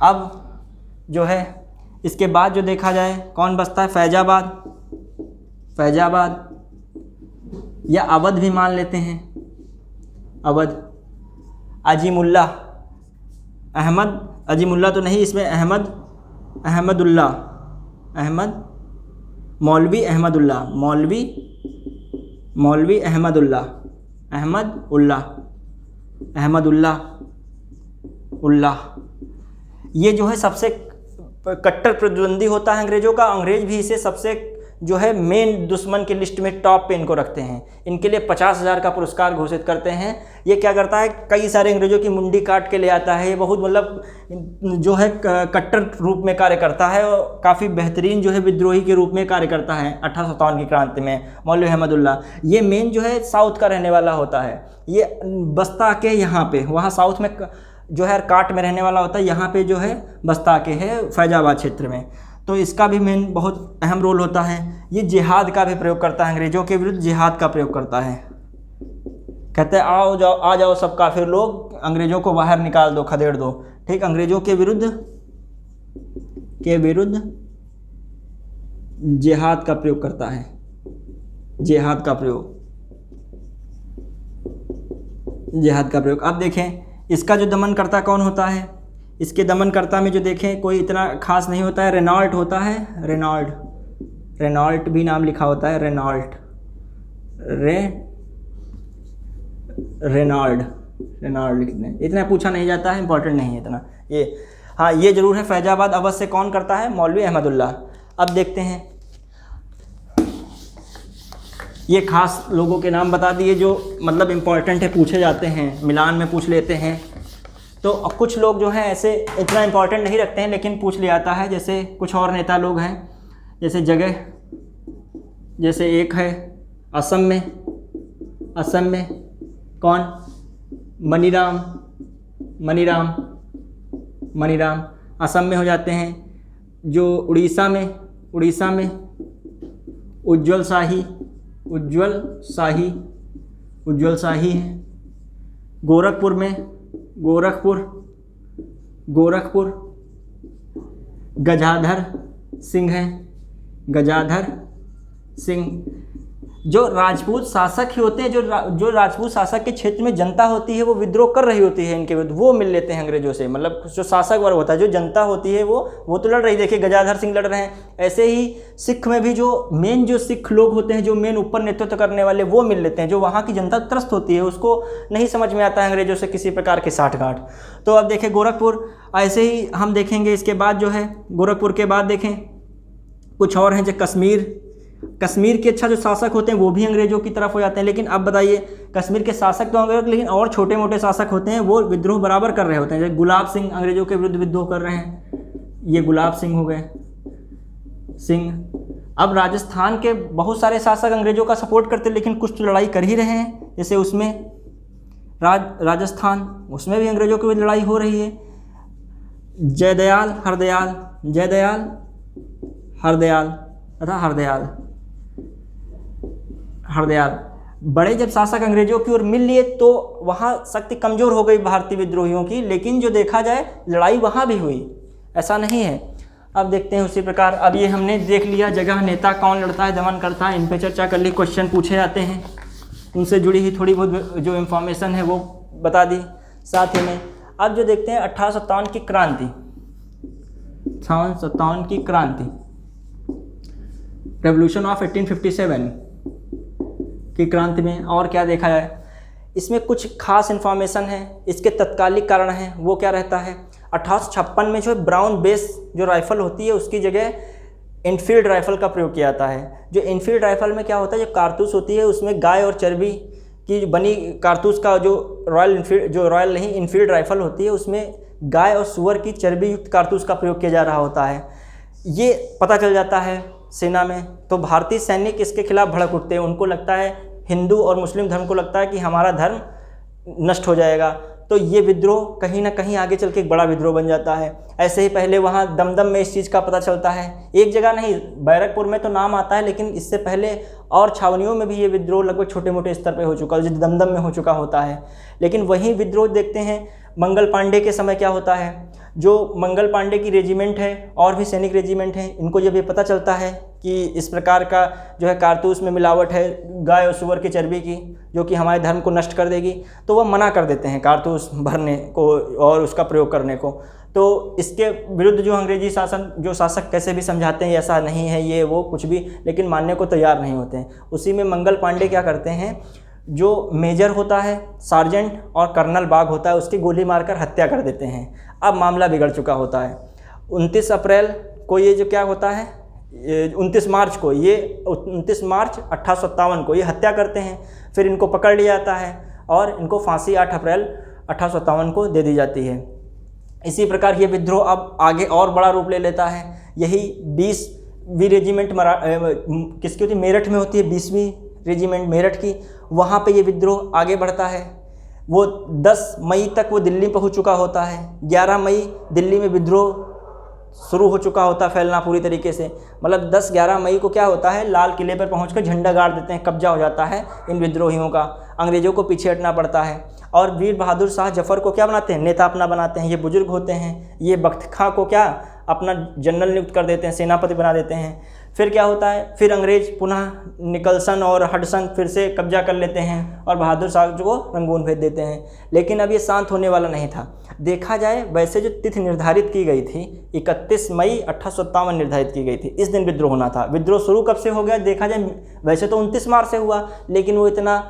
अब जो है इसके बाद जो देखा जाए कौन बसता है? फैजाबाद, फैजाबाद या अवध भी मान लेते हैं, अवध। अजीमुल्लाह, अहमद, अजीमुल्लाह तो नहीं, इसमें अहमद, अहमदुल्लाह, अहमद, मौलवी अहमदुल्लाह, मौलवी, मौलवी अहमदुल्लाह, अहमद उल्लाह, अहमदुल्लाह उल्लाह। ये जो है सबसे कट्टर प्रतिद्वंदी होता है अंग्रेज़ों का। अंग्रेज़ भी इसे सबसे जो है मेन दुश्मन की लिस्ट में टॉप पे इनको रखते हैं। इनके लिए 50,000 का पुरस्कार घोषित करते हैं। ये क्या करता है? कई सारे अंग्रेज़ों की मुंडी काट के ले आता है। ये बहुत मतलब जो है कट्टर रूप में कार्य करता है और काफ़ी बेहतरीन जो है विद्रोही के रूप में कार्य करता है 1857 की क्रांति में। मौलवी अहमदुल्लाह ये मेन जो है साउथ का रहने वाला होता है। ये बस्ता के यहाँ पे, वहाँ साउथ में जो है काट में रहने वाला होता है, यहाँ पे जो है बस्ता के है फैजाबाद क्षेत्र में। तो इसका भी मेन बहुत अहम रोल होता है। ये जिहाद का भी प्रयोग करता है, अंग्रेज़ों के विरुद्ध जिहाद का प्रयोग करता है। कहते हैं आओ जाओ, आ जाओ सब काफिर लोग, अंग्रेज़ों को बाहर निकाल दो, खदेड़ दो। ठीक, अंग्रेज़ों के विरुद्ध जिहाद का प्रयोग करता है, जिहाद का प्रयोग, जिहाद का प्रयोग। अब देखें इसका जो दमनकर्ता कौन होता है? इसके दमनकर्ता में जो देखें कोई इतना खास नहीं होता है। रेनॉल्ट होता है, रेनॉल्ट, रेनॉल्ट भी नाम लिखा होता है, रेनॉल्ट, रेनॉल्ड, रेनॉल्ड लिख दें, इतना पूछा नहीं जाता है, इंपॉर्टेंट नहीं है इतना ये। हाँ ये जरूर है, फैजाबाद अवध से कौन करता है? मौलवी अहमदुल्लाह। अब देखते हैं, ये खास लोगों के नाम बता दिए जो मतलब इम्पॉर्टेंट है, पूछे जाते हैं, मिलान में पूछ लेते हैं। तो कुछ लोग जो हैं ऐसे इतना इम्पॉर्टेंट नहीं रखते हैं लेकिन पूछ लिया जाता है। जैसे कुछ और नेता लोग हैं, जैसे जगह, जैसे एक है असम में, असम में कौन? मनीराम, मनीराम, मनीराम असम में हो जाते हैं। जो उड़ीसा में, उड़ीसा में उज्ज्वल शाही, उज्ज्वल शाही, उज्ज्वल शाही है। गोरखपुर में, गोरखपुर, गोरखपुर गजाधर सिंह है, गजाधर सिंह। जो राजपूत शासक ही होते हैं, जो राजपूत शासक के क्षेत्र में जनता होती है वो विद्रोह कर रही होती है इनके विरुद्ध, वो मिल लेते हैं अंग्रेजों से। मतलब जो शासक वर्ग होता है, जो जनता होती है वो तो लड़ रही, देखिए गजाधर सिंह लड़ रहे हैं। ऐसे ही सिख में भी जो मेन जो सिख लोग होते हैं, जो मेन ऊपर नेतृत्व करने वाले, वो मिल लेते हैं। जो वहाँ की जनता त्रस्त होती है उसको नहीं समझ में आता है अंग्रेजों से किसी प्रकार की साठगांठ। तो अब देखें गोरखपुर, ऐसे ही हम देखेंगे इसके बाद जो है गोरखपुर के बाद देखें कुछ और हैं, जो कश्मीर, कश्मीर के जो शासक होते हैं वो भी अंग्रेज़ों की तरफ हो जाते हैं। लेकिन अब बताइए, कश्मीर के शासक तो अंग्रेज, लेकिन और छोटे मोटे शासक होते हैं वो विद्रोह बराबर कर रहे होते हैं। जैसे गुलाब सिंह अंग्रेज़ों के विरुद्ध विद्रोह कर रहे हैं, ये गुलाब सिंह हो गए, सिंह। अब राजस्थान के बहुत सारे शासक अंग्रेज़ों का सपोर्ट करते हैं लेकिन कुछ तो लड़ाई कर ही रहे हैं। जैसे उसमें राजस्थान, उसमें भी अंग्रेज़ों की लड़ाई हो रही है। जयदयाल हरदयाल, जयदयाल हरदयाल तथा हरदयाल, हरदयाल बड़े जब शासक अंग्रेजों की ओर मिल लिए तो वहाँ शक्ति कमज़ोर हो गई भारतीय विद्रोहियों की। लेकिन जो देखा जाए लड़ाई वहाँ भी हुई, ऐसा नहीं है। अब देखते हैं उसी प्रकार, अब ये हमने देख लिया जगह, नेता कौन लड़ता है, दमन करता है, इन पे चर्चा कर ली। क्वेश्चन पूछे जाते हैं, उनसे जुड़ी हुई थोड़ी बहुत जो इन्फॉर्मेशन है वो बता दी साथ ही में। अब जो देखते हैं 1857 की क्रांति, 1857 की क्रांति, रेवोल्यूशन ऑफ 1857 की क्रांति में और क्या देखा जाए। इसमें कुछ खास इन्फॉर्मेशन है, इसके तत्कालिक कारण हैं। वो क्या रहता है, 1856 में जो ब्राउन बेस जो राइफ़ल होती है उसकी जगह इनफील्ड राइफ़ल का प्रयोग किया जाता है। जो इनफील्ड राइफ़ल में क्या होता है, जो कारतूस होती है उसमें गाय और चर्बी की बनी कारतूस का जो रॉयल नहीं इनफील्ड राइफ़ल होती है उसमें गाय और सूअर की चर्बी युक्त कारतूस का प्रयोग किया जा रहा होता है। ये पता चल जाता है सेना में, तो भारतीय सैनिक इसके खिलाफ भड़क उठते हैं। उनको लगता है, हिंदू और मुस्लिम धर्म को लगता है कि हमारा धर्म नष्ट हो जाएगा। तो ये विद्रोह कहीं ना कहीं आगे चल के एक बड़ा विद्रोह बन जाता है। ऐसे ही पहले वहाँ दमदम में इस चीज़ का पता चलता है, एक जगह नहीं, बैरकपुर में तो नाम आता है, लेकिन इससे पहले और छावनियों में भी ये विद्रोह लगभग छोटे मोटे स्तर पे हो चुका है, जो दमदम में हो चुका होता है। लेकिन वही विद्रोह देखते हैं मंगल पांडे के समय क्या होता है, जो मंगल पांडे की रेजिमेंट है और भी सैनिक रेजिमेंट हैं, इनको जब ये पता चलता है कि इस प्रकार का जो है कारतूस में मिलावट है गाय और सूअर की चर्बी की, जो कि हमारे धर्म को नष्ट कर देगी, तो वह मना कर देते हैं कारतूस भरने को और उसका प्रयोग करने को। तो इसके विरुद्ध जो अंग्रेजी शासक कैसे भी समझाते हैं ऐसा नहीं है ये वो कुछ भी, लेकिन मानने को तैयार नहीं होते हैं। उसी में मंगल पांडे क्या करते हैं, जो मेजर होता है, सार्जेंट और कर्नल बाग होता है, उसकी गोली मारकर हत्या कर देते हैं। अब मामला बिगड़ चुका होता है। 29 अप्रैल को ये जो क्या होता है, 29 मार्च 1857 को ये हत्या करते हैं। फिर इनको पकड़ लिया जाता है और इनको फांसी 8 अप्रैल 1857 को दे दी जाती है। इसी प्रकार ये विद्रोह अब आगे और बड़ा रूप ले लेता है। यही 20वीं रेजिमेंट किसकी होती है, मेरठ में होती है 20वीं रेजिमेंट मेरठ की। वहाँ पे ये विद्रोह आगे बढ़ता है। वो 10 मई तक वो दिल्ली पहुँच चुका होता है। 11 मई दिल्ली में विद्रोह शुरू हो चुका होता है फैलना पूरी तरीके से। मतलब 10-11 मई को क्या होता है, लाल किले पर पहुंचकर झंडा गाड़ देते हैं, कब्जा हो जाता है इन विद्रोहियों का, अंग्रेज़ों को पीछे हटना पड़ता है। और वीर बहादुर शाह जफ़र को क्या बनाते हैं, नेता अपना बनाते हैं। ये बुजुर्ग होते हैं, ये बख्त खां को क्या अपना जनरल नियुक्त कर देते हैं, सेनापति बना देते हैं। फिर क्या होता है, फिर अंग्रेज पुनः निकलसन और हडसन फिर से कब्जा कर लेते हैं और बहादुर शाह को रंगून भेज देते हैं। लेकिन अब ये शांत होने वाला नहीं था। देखा जाए वैसे जो तिथि निर्धारित की गई थी 31 मई 1857 निर्धारित की गई थी, इस दिन विद्रोह होना था। विद्रोह शुरू कब से हो गया देखा जाए, वैसे तो 29 मार्च से हुआ, लेकिन वो इतना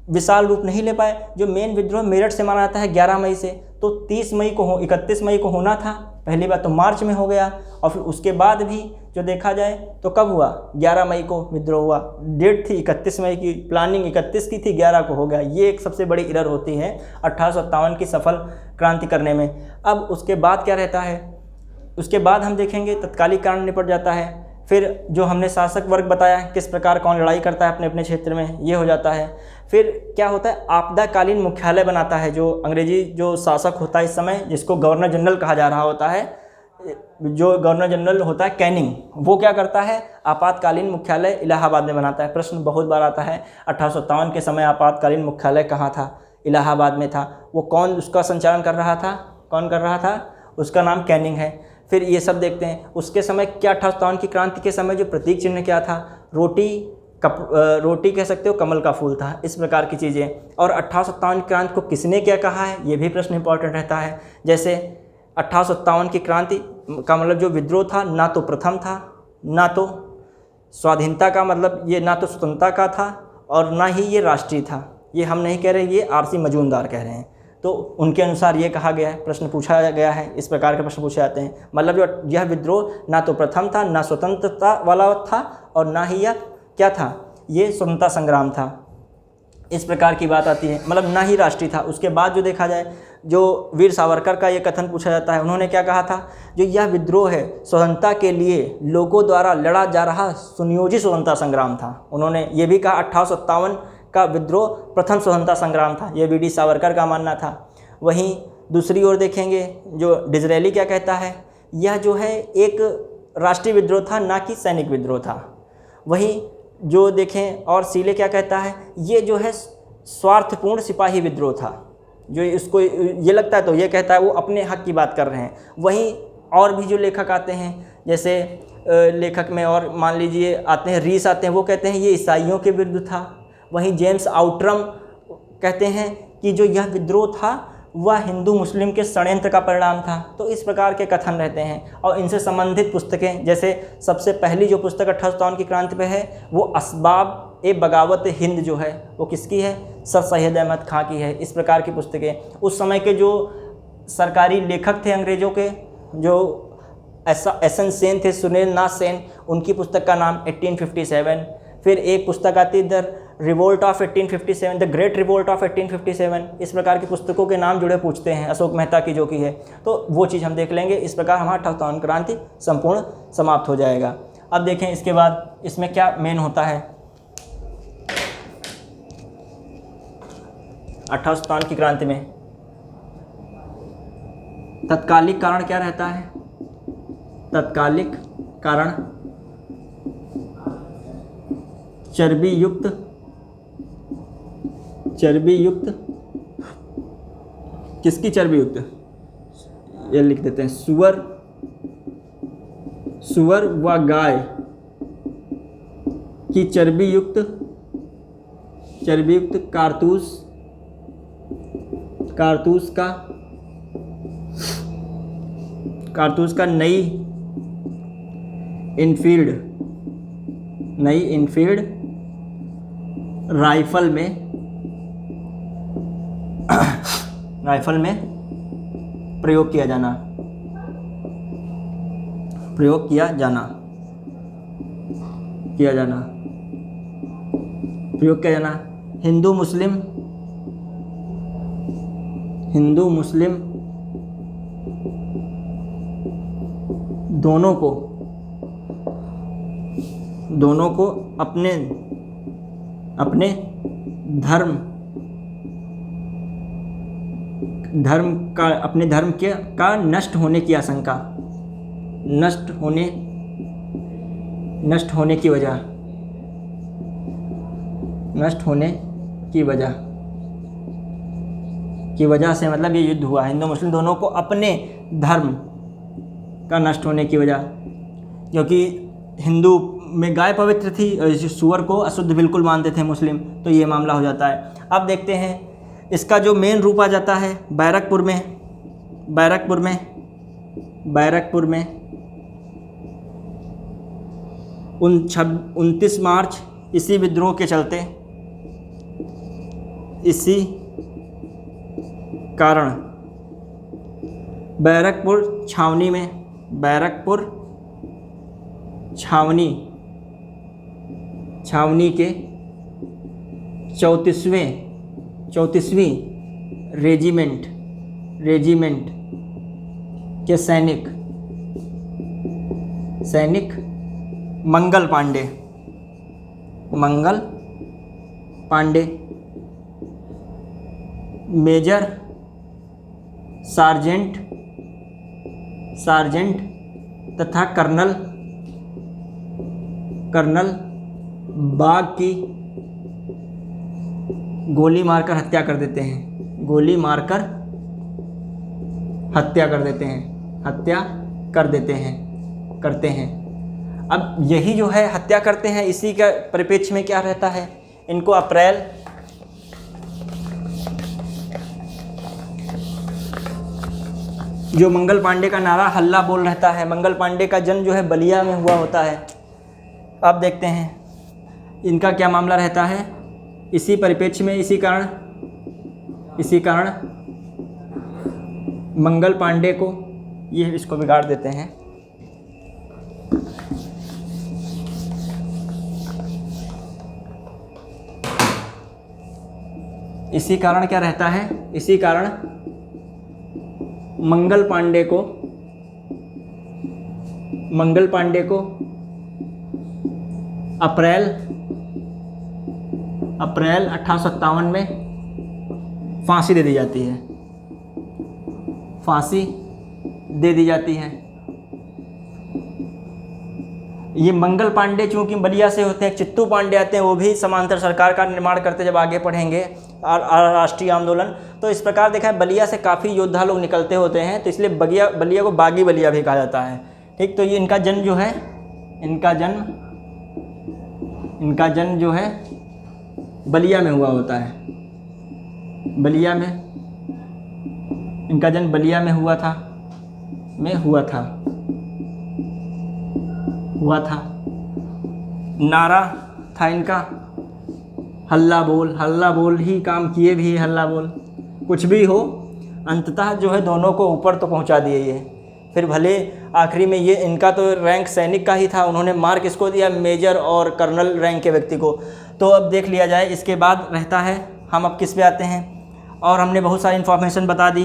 विशाल रूप नहीं ले पाए। जो मेन विद्रोह मेरठ से माना जाता है 11 मई से, तो 31 मई को होना था। पहली बार तो मार्च में हो गया और फिर उसके बाद भी जो देखा जाए तो कब हुआ, 11 मई को विद्रोह हुआ। डेट थी 31 मई की, प्लानिंग 31 की थी, 11 को हो गया। ये एक सबसे बड़ी एरर होती है 1857 की सफल क्रांति करने में। अब उसके बाद क्या रहता है, उसके बाद हम देखेंगे तत्कालिक कारण निपट जाता है। फिर जो हमने शासक वर्ग बताया किस प्रकार कौन लड़ाई करता है अपने अपने क्षेत्र में, ये हो जाता है। फिर क्या होता है, आपदाकालीन मुख्यालय बनाता है जो अंग्रेजी जो शासक होता है इस समय, जिसको गवर्नर जनरल कहा जा रहा होता है। जो गवर्नर जनरल होता है कैनिंग, वो क्या करता है, आपातकालीन मुख्यालय इलाहाबाद में बनाता है। प्रश्न बहुत बार आता है 1857 के समय आपातकालीन मुख्यालय कहाँ था, इलाहाबाद में था। वो कौन उसका संचालन कर रहा था, कौन कर रहा था, उसका नाम कैनिंग है। फिर ये सब देखते हैं उसके समय क्या 1857 की क्रांति के समय जो प्रतीक चिन्ह क्या था, रोटी कह सकते हो, कमल का फूल था, इस प्रकार की चीज़ें। और 1857 की क्रांति को किसने क्या कहा है, ये भी प्रश्न इंपॉर्टेंट रहता है। जैसे 1857 की क्रांति का मतलब जो विद्रोह था, ना तो प्रथम था, ना तो स्वाधीनता का मतलब ये, ना तो स्वतंत्रता का था और ना ही ये राष्ट्रीय था। ये हम नहीं कह रहे, ये आरसी मजूमदार कह रहे हैं। तो उनके अनुसार ये कहा गया है, प्रश्न पूछा गया है, इस प्रकार के प्रश्न पूछे जाते हैं। मतलब जो यह विद्रोह ना तो प्रथम था, ना स्वतंत्रता वाला था और ना ही यह क्या था, ये स्वतंत्रता संग्राम था, इस प्रकार की बात आती है। मतलब ना ही राष्ट्रीय था। उसके बाद जो देखा जाए, जो वीर सावरकर का ये कथन पूछा जाता है, उन्होंने क्या कहा था, जो यह विद्रोह है स्वतंत्रता के लिए लोगों द्वारा लड़ा जा रहा सुनियोजित स्वतंत्रता संग्राम था। उन्होंने ये भी कहा 1857 का विद्रोह प्रथम स्वतंत्रता संग्राम था, ये वी.डी. सावरकर का मानना था। वहीं दूसरी ओर देखेंगे जो डिज़रेली क्या कहता है, यह जो है एक राष्ट्रीय विद्रोह था, ना कि सैनिक विद्रोह था। वहीं जो देखें और सीले क्या कहता है, ये जो है स्वार्थपूर्ण सिपाही विद्रोह था। जो इसको ये लगता है तो ये कहता है वो अपने हक की बात कर रहे हैं। वहीं और भी जो लेखक आते हैं, जैसे लेखक में और मान लीजिए आते हैं रीस आते हैं, वो कहते हैं ये ईसाइयों के विरुद्ध था। वहीं जेम्स आउटरम कहते हैं कि जो यह विद्रोह था वह हिंदू मुस्लिम के षड्यंत्र का परिणाम था। तो इस प्रकार के कथन रहते हैं। और इनसे संबंधित पुस्तकें, जैसे सबसे पहली जो पुस्तक 1857 की क्रांति पे है वो असबाब ए बगावत हिंद जो है वो किसकी है, सर सैयद अहमद खां की है। इस प्रकार की पुस्तकें उस समय के जो सरकारी लेखक थे अंग्रेज़ों के, जो एस.एन. सेन थे, सुनील नाथ सेन, उनकी पुस्तक का नाम 1857। फिर एक पुस्तक आती है the revolt of 1857, the great revolt of 1857। इस प्रकार की पुस्तकों के नाम जुड़े पूछते हैं, अशोक मेहता की जो की है, तो वो चीज़ हम देख लेंगे। इस प्रकार हमारा 1857 क्रांति संपूर्ण समाप्त हो जाएगा। अब देखें इसके बाद इसमें क्या मेन होता है। 1857 की क्रांति में तत्कालिक कारण क्या रहता है? तत्कालिक कारण चर्बी युक्त किसकी चर्बी युक्त? ये लिख देते हैं, सुअर व गाय की चर्बी युक्त कारतूस का नई इनफील्ड राइफल में प्रयोग किया जाना। हिंदू मुस्लिम दोनों को अपने धर्म का नष्ट होने की वजह से मतलब ये युद्ध हुआ। हिंदू मुस्लिम दोनों को अपने धर्म का नष्ट होने की वजह, क्योंकि हिंदू में गाय पवित्र थी और सूअर को अशुद्ध बिल्कुल मानते थे मुस्लिम, तो ये मामला हो जाता है। अब देखते हैं इसका जो मेन रूप आ जाता है बैरकपुर में 29 मार्च इसी विद्रोह के चलते, इसी कारण बैरकपुर छावनी के 34वीं रेजिमेंट के सैनिक मंगल पांडे मेजर सार्जेंट तथा कर्नल बाग की गोली मारकर हत्या कर देते हैं। अब यही जो है हत्या करते हैं, इसी का परिप्रेक्ष्य में क्या रहता है, इनको अप्रैल जो मंगल पांडे का नारा हल्ला बोल रहता है, मंगल पांडे का जन्म जो है बलिया में हुआ होता है। अब देखते हैं इनका क्या मामला रहता है, इसी परिप्रेक्ष्य में इसी कारण मंगल पांडे को, ये इसको बिगाड़ देते हैं, इसी कारण क्या रहता है, इसी कारण मंगल पांडे को अप्रैल 1857 में फांसी दे दी जाती है। ये मंगल पांडे चूंकि बलिया से होते हैं, चित्तू पांडे आते हैं, वो भी समांतर सरकार का निर्माण करते जब आगे पढ़ेंगे राष्ट्रीय आंदोलन। तो इस प्रकार देखा है बलिया से काफ़ी योद्धा लोग निकलते होते हैं, तो इसलिए बलिया को बागी बलिया भी कहा जाता है। ठीक, तो ये इनका जन्म जो है बलिया में हुआ होता है, इनका जन्म बलिया में हुआ था। नारा था इनका हल्ला बोल ही काम किए भी, हल्ला बोल कुछ भी हो, अंततः जो है दोनों को ऊपर तो पहुंचा दिए ये। फिर भले आखिरी में ये इनका तो रैंक सैनिक का ही था, उन्होंने मार किसको दिया, मेजर और कर्नल रैंक के व्यक्ति को। तो अब देख लिया जाए, इसके बाद रहता है, हम अब किस पे आते हैं, और हमने बहुत सारी इन्फॉर्मेशन बता दी।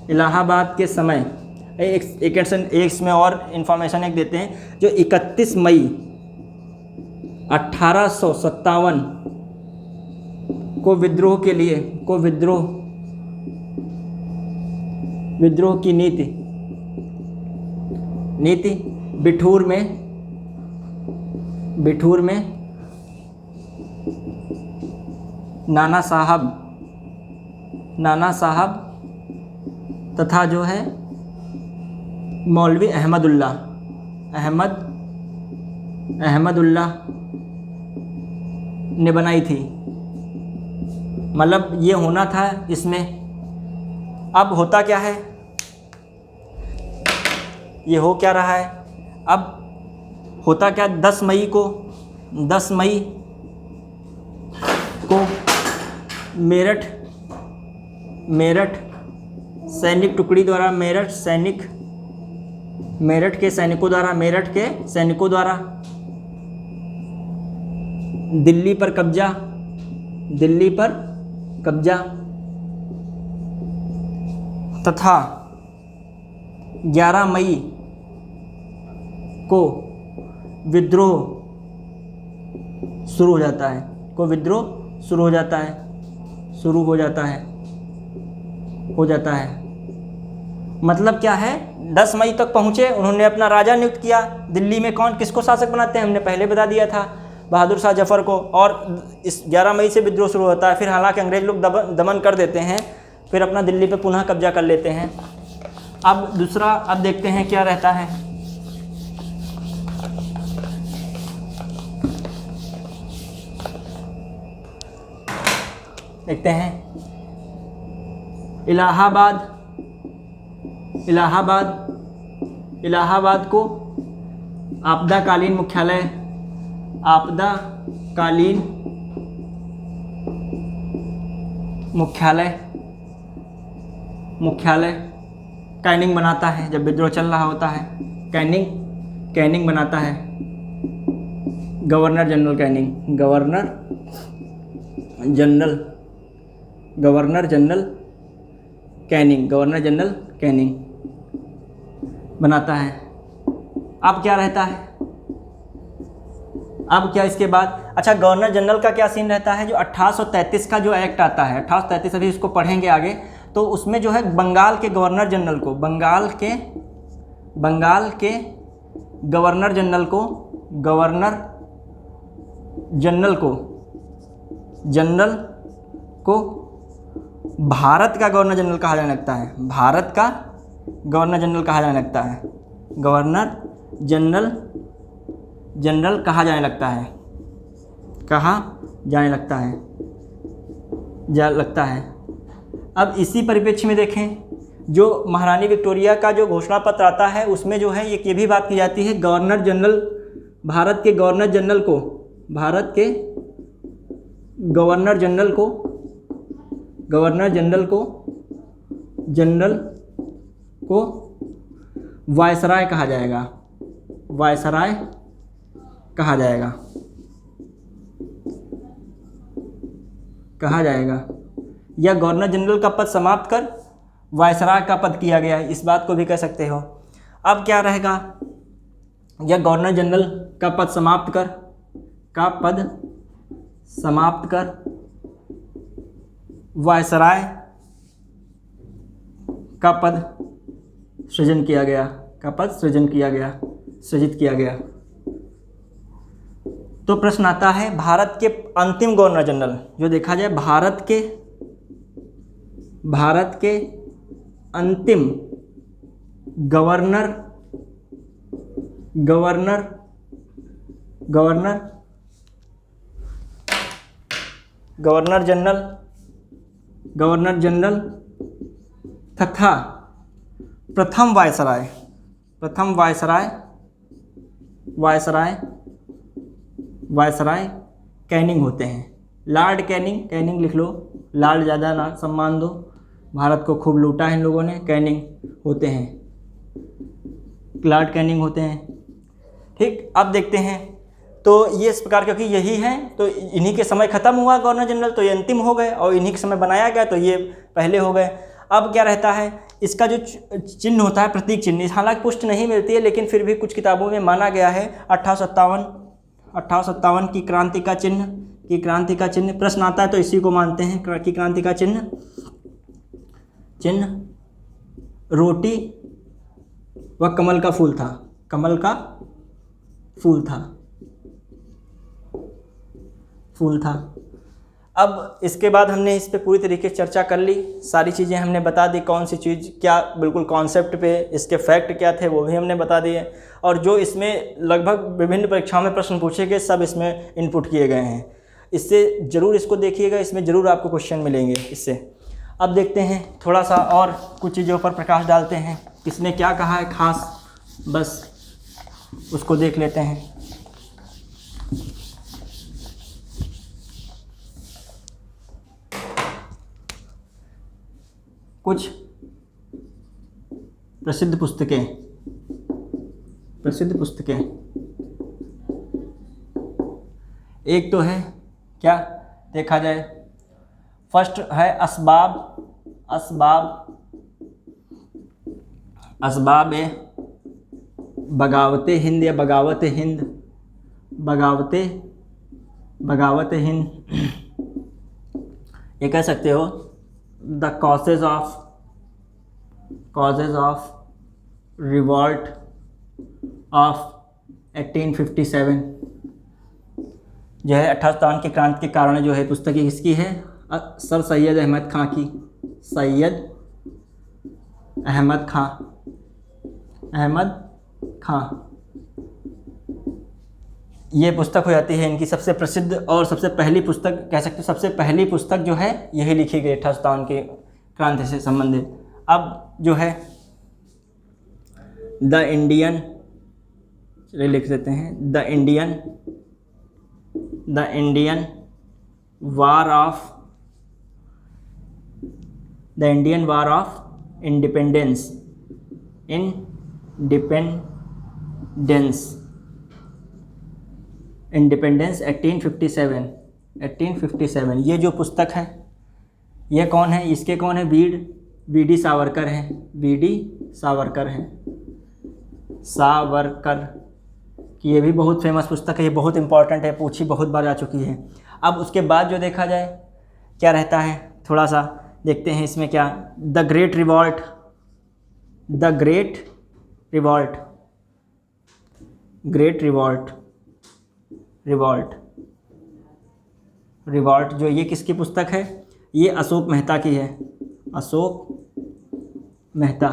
इलाहाबाद के समय एक इसमें और इन्फॉर्मेशन एक देते हैं, जो 31 मई 1857 को विद्रोह विद्रोह की नीति, बिठूर में नाना साहब तथा जो है मौलवी अहमदुल्ला ने बनाई थी। मतलब ये होना था इसमें। अब होता क्या है, ये हो क्या रहा है, अब होता क्या, 10 मई को मेरठ सैनिक टुकड़ी द्वारा, मेरठ के सैनिकों द्वारा दिल्ली पर कब्जा तथा 11 मई को विद्रोह शुरू हो जाता है। मतलब क्या है, 10 मई तक पहुँचे, उन्होंने अपना राजा नियुक्त किया। दिल्ली में किसको शासक बनाते हैं, हमने पहले बता दिया था, बहादुर शाह जफर को। और इस 11 मई से विद्रोह शुरू होता है। फिर हालांकि अंग्रेज लोग दमन कर देते हैं, फिर अपना दिल्ली पे पुनः कब्जा कर लेते हैं। अब दूसरा, अब देखते हैं क्या रहता है। देखते हैं इलाहाबाद को आपदाकालीन मुख्यालय कैनिंग बनाता है। जब विद्रोह चल रहा होता है, कैनिंग बनाता है। गवर्नर जनरल कैनिंग बनाता है। अब क्या रहता है, अब क्या इसके बाद, अच्छा गवर्नर जनरल का क्या सीन रहता है, जो 1833 का जो एक्ट आता है, 1833, अभी इसको पढ़ेंगे आगे, तो उसमें जो है बंगाल के गवर्नर जनरल को भारत का गवर्नर जनरल कहा जाने लगता है। गवर्नर जनरल कहा जाने लगता है। अब इसी परिप्रेक्ष्य में देखें, जो महारानी विक्टोरिया का जो घोषणा पत्र आता है, उसमें जो है ये भी बात की जाती है, भारत के गवर्नर जनरल को वायसराय कहा जाएगा, या गवर्नर जनरल का पद समाप्त कर वायसराय का पद किया गया है, इस बात को भी कह सकते हो। अब क्या रहेगा, या गवर्नर जनरल का पद समाप्त कर वायसराय का पद सृजित किया गया। तो प्रश्न आता है, भारत के अंतिम गवर्नर जनरल, जो देखा जाए भारत के अंतिम गवर्नर जनरल तथा प्रथम वायसराय कैनिंग होते हैं। लॉर्ड कैनिंग लिख लो, लॉर्ड ज़्यादा ना सम्मान दो, भारत को खूब लूटा है इन लोगों ने, कैनिंग होते हैं, लॉर्ड कैनिंग होते हैं। ठीक, अब देखते हैं, तो ये इस प्रकार, क्योंकि यही है, तो इन्हीं के समय ख़त्म हुआ गवर्नर जनरल, तो ये अंतिम हो गए, और इन्हीं के समय बनाया गया, तो ये पहले हो गए। अब क्या रहता है, इसका जो चिन्ह होता है, प्रतीक चिन्ह, हालांकि पुष्टि नहीं मिलती है, लेकिन फिर भी कुछ किताबों में माना गया है 1857 की क्रांति का चिन्ह। प्रश्न आता है तो इसी को मानते हैं कि क्रांति का चिन्ह रोटी व कमल का फूल था, कमल का फूल था, फूल था। अब इसके बाद हमने इस पे पूरी तरीके से चर्चा कर ली, सारी चीज़ें हमने बता दी, कौन सी चीज़ क्या बिल्कुल कॉन्सेप्ट पे, इसके फैक्ट क्या थे वो भी हमने बता दिए, और जो इसमें लगभग विभिन्न परीक्षाओं में प्रश्न पूछे गए सब इसमें इनपुट किए गए हैं। इससे ज़रूर इसको देखिएगा, इसमें ज़रूर आपको क्वेश्चन मिलेंगे इससे। अब देखते हैं थोड़ा सा और कुछ चीज़ों पर प्रकाश डालते हैं, किसने क्या कहा है खास, बस उसको देख लेते हैं। कुछ प्रसिद्ध पुस्तकें, प्रसिद्ध पुस्तकें, एक तो है क्या देखा जाए, फर्स्ट है असबाब, असबाब, असबाब बगावत हिंद या बगावत हिंद, बगावत, बगावत हिंद, ये कह सकते हो the causes of, causes of revolt of 1857, जो है 1857 की क्रांति के कारण जो है पुस्तक किसकी है, सर सैयद अहमद खां की, सैयद अहमद खां, अहमद खां, ये पुस्तक हो जाती है इनकी सबसे प्रसिद्ध और सबसे पहली पुस्तक कह सकते हो, सबसे पहली पुस्तक जो है यही लिखी गई 1857 की क्रांति से संबंधित। अब जो है द इंडियन, चलिए लिख देते हैं, the Indian, the Indian war of, the Indian war of independence, independence, independence 1857, 1857, ये जो पुस्तक है ये कौन है, इसके कौन है, वीडी सावरकर हैं, वीडी सावरकर हैं, सावरकर की ये भी बहुत फेमस पुस्तक है, ये बहुत इंपॉर्टेंट है, पूछी बहुत बार आ चुकी है। अब उसके बाद जो देखा जाए क्या रहता है, थोड़ा सा देखते हैं इसमें क्या, the great revolt, the great revolt, great revolt, revolt, revolt जो ये किसकी पुस्तक है, ये अशोक मेहता की है, अशोक मेहता,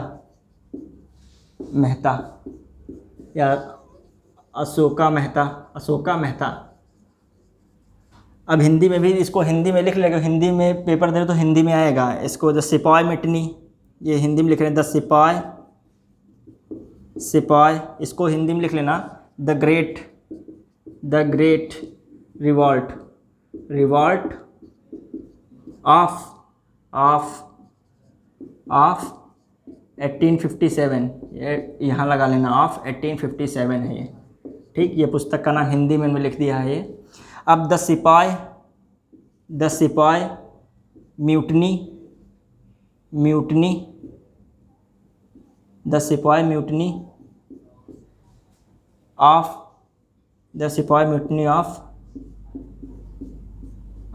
मेहता या अशोका मेहता, अशोका मेहता। अब हिंदी में भी इसको हिंदी में लिख लेगा, हिंदी में पेपर दे तो हिंदी में आएगा, इसको द सिपाही मिटनी, ये हिंदी में लिख रहे हैं, द सिपाही, सिपाही, इसको हिंदी में लिख लेना, the great, the great revolt, revolt of, of, of 1857, ये यहाँ लगा लेना, ऑफ 1857 है ये, ठीक, ये पुस्तक का नाम हिंदी में लिख दिया है ये। अब द सिपाही, द सिपाही म्यूटनी, म्यूटनी, द सिपाही म्यूटनी ऑफ, द सिपाही म्यूटनी ऑफ,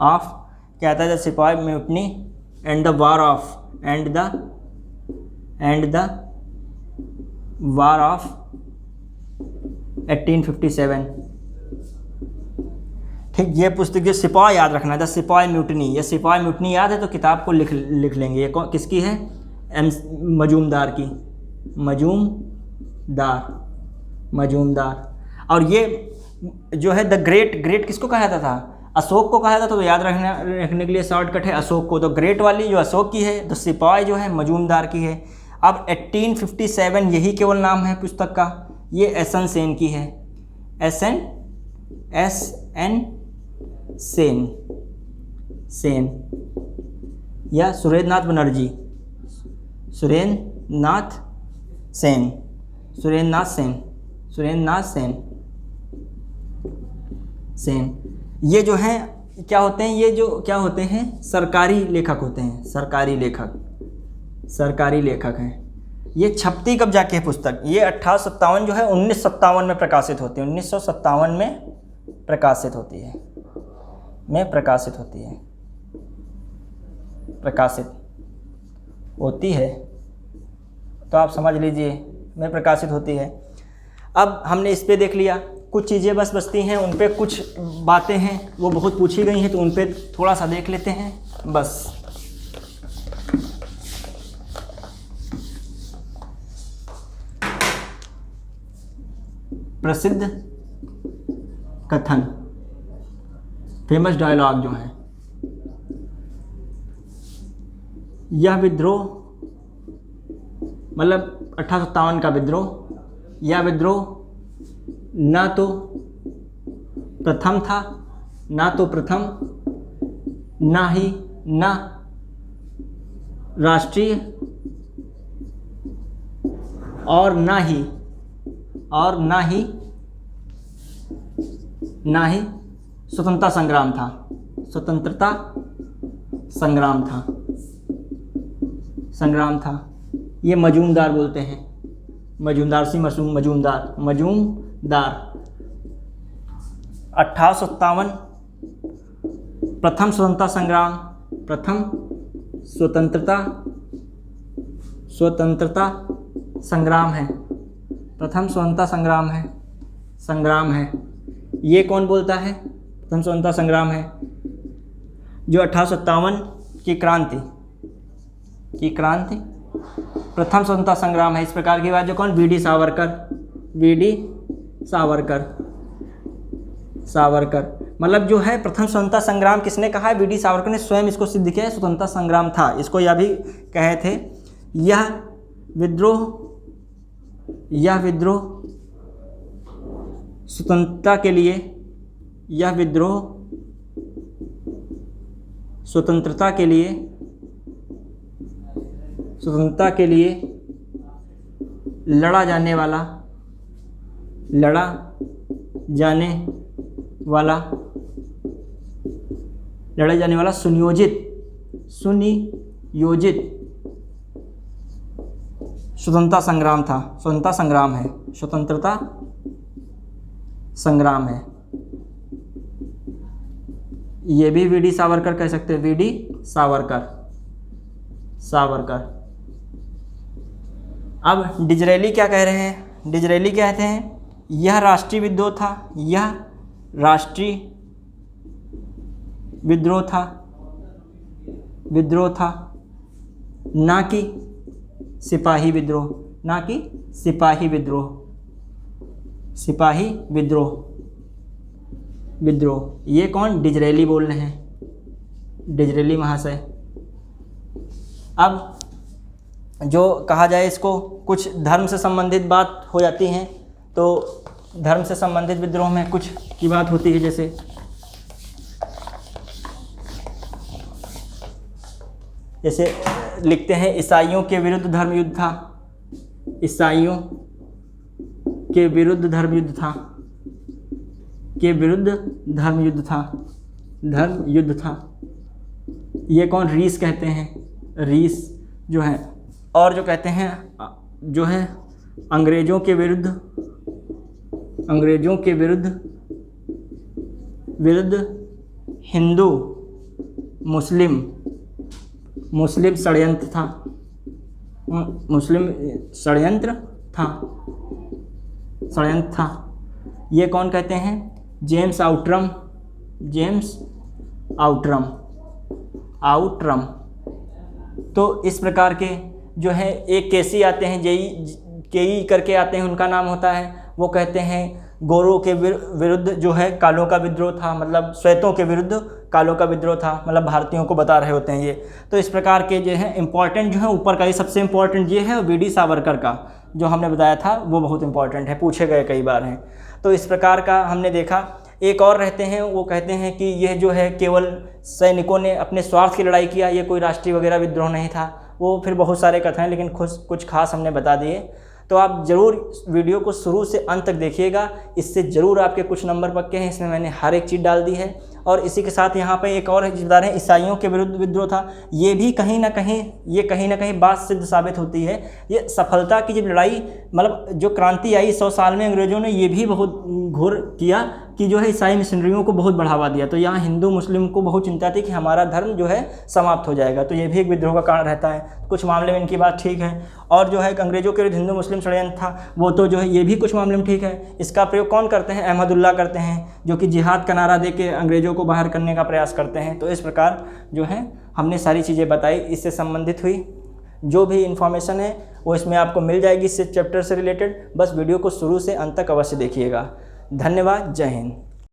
ऑफ क्या आता है, द सिपाही mutiny and the war of, and the, and the war of 1857, ठीक, ये पुस्तक जो सिपाही याद रखना है, द सिपाही म्यूटनी, ये सिपाही म्यूटनी याद है तो किताब को लिख लेंगे, ये किसकी है, मजूमदार की, मजूमदार, मजूमदार। और ये जो है द ग्रेट, ग्रेट किसको कहा जाता था, अशोक को कहा जाता था, तो याद रखने के लिए शॉर्टकट है अशोक को, तो ग्रेट वाली जो अशोक की है, द सिपाही जो है मजूमदार की है। अब 1857 यही केवल नाम है पुस्तक का, ये एस.एन. सेन की है, एस.एन. सेन, सेन या सुरेंद्रनाथ बनर्जी, सुरेंद्रनाथ सेन, सुरेंद्रनाथ सेन, सुरेंद्रनाथ सेन, सेन, ये जो हैं क्या होते हैं, ये जो क्या होते हैं, सरकारी लेखक होते हैं, सरकारी लेखक, सरकारी लेखक हैं। ये छपती कब जाके है पुस्तक, ये 1857 जो है 1957 में प्रकाशित होती है, 1957 में प्रकाशित होती है, में प्रकाशित होती है, प्रकाशित होती है। तो आप समझ लीजिए में प्रकाशित होती है। अब हमने इस पे देख लिया, कुछ चीज़ें बस बचती हैं, उन पे कुछ बातें हैं वो बहुत पूछी गई हैं, तो उन पे थोड़ा सा देख लेते हैं बस। प्रसिद्ध कथन, फेमस डायलॉग जो है, यह विद्रोह मतलब 1857 का विद्रोह, यह विद्रोह ना तो प्रथम था, ना तो प्रथम, ना ही ना राष्ट्रीय और ना ही स्वतंत्रता संग्राम था, स्वतंत्रता संग्राम था। ये मजूमदार बोलते हैं, मजूमदार 1857 प्रथम स्वतंत्रता संग्राम है, प्रथम स्वतंत्रता संग्राम है। ये कौन बोलता है? प्रथम स्वतंत्रता संग्राम है जो 1857 की क्रांति प्रथम स्वतंत्रता संग्राम है। इस प्रकार की बात जो कौन? वीडी सावरकर मतलब जो है प्रथम स्वतंत्रता संग्राम किसने कहा है? वीडी सावरकर ने स्वयं इसको सिद्ध किया है, स्वतंत्रता संग्राम था। इसको यह भी कहे थे, यह विद्रोह स्वतंत्रता के लिए, यह विद्रोह स्वतंत्रता के लिए लड़ा जाने वाला सुनियोजित स्वतंत्रता संग्राम है। ये भी वीडी सावरकर कह सकते हैं, वीडी सावरकर। अब डिजरेली क्या कह रहे हैं? डिजरेली कहते हैं यह राष्ट्रीय विद्रोह था, ना कि सिपाही विद्रोह। ये कौन? डिजरेली बोल रहे हैं, डिजरेली महाशय। अब जो कहा जाए, इसको कुछ धर्म से संबंधित बात हो जाती हैं, तो धर्म से संबंधित विद्रोह में कुछ की बात होती है, जैसे लिखते हैं ईसाइयों के विरुद्ध धर्म युद्ध था। ये कौन? रीस कहते हैं, रीस जो है। और जो कहते हैं जो है अंग्रेजों के विरुद्ध हिंदू मुस्लिम षड्यंत्र था। ये कौन कहते हैं? James Outram. तो इस प्रकार के जो है एक केसी आते हैं, केई करके आते हैं, उनका नाम होता है। वो कहते हैं गोरों के विरुद्ध जो है कालों का विद्रोह था, मतलब श्वेतों के विरुद्ध कालों का विद्रोह था, मतलब भारतीयों को बता रहे होते हैं ये। तो इस प्रकार के जो है इम्पॉर्टेंट जो है, ऊपर का ये सबसे इम्पॉर्टेंट ये है, वीडी सावरकर का जो हमने बताया था वो बहुत इम्पॉर्टेंट है, पूछे गए कई बार हैं। तो इस प्रकार का हमने देखा। एक और रहते हैं, वो कहते हैं कि यह जो है केवल सैनिकों ने अपने स्वार्थ की लड़ाई किया, ये कोई राष्ट्रीय वगैरह विद्रोह नहीं था। वो फिर बहुत सारे कथन हैं, लेकिन कुछ खास हमने बता दिए। तो आप ज़रूर वीडियो को शुरू से अंत तक देखिएगा, इससे ज़रूर आपके कुछ नंबर पक्के हैं। इसमें मैंने हर एक चीज़ डाल दी है। और इसी के साथ यहाँ पे एक और चीज़ बता रहे हैं, ईसाइयों के विरुद्ध विद्रोह था। ये भी कहीं ना कहीं बात सिद्ध साबित होती है। ये सफलता की जब लड़ाई, मतलब जो क्रांति आई 100 साल में, अंग्रेज़ों ने ये भी बहुत घोर किया कि जो है ईसाई मिशनरियों को बहुत बढ़ावा दिया। तो यहाँ हिंदू मुस्लिम को बहुत चिंता थी कि हमारा धर्म जो है समाप्त हो जाएगा, तो ये भी एक विद्रोह का कारण रहता है। कुछ मामले में इनकी बात ठीक है। और जो है अंग्रेजों के विरुद्ध हिंदू मुस्लिम षड्यंत्र था, वो तो जो है ये भी कुछ मामले में ठीक है। इसका प्रयोग कौन करते हैं? अहमदुल्ला करते हैं, जो कि जिहाद का नारा दे के अंग्रेजों को बाहर करने का प्रयास करते हैं। तो इस प्रकार जो है हमने सारी चीज़ें बताई, इससे संबंधित हुई। जो भी इन्फॉर्मेशन है वो इसमें आपको मिल जाएगी इससे चैप्टर से रिलेटेड। बस वीडियो को शुरू से अंत तक अवश्य देखिएगा। धन्यवाद। जय हिंद।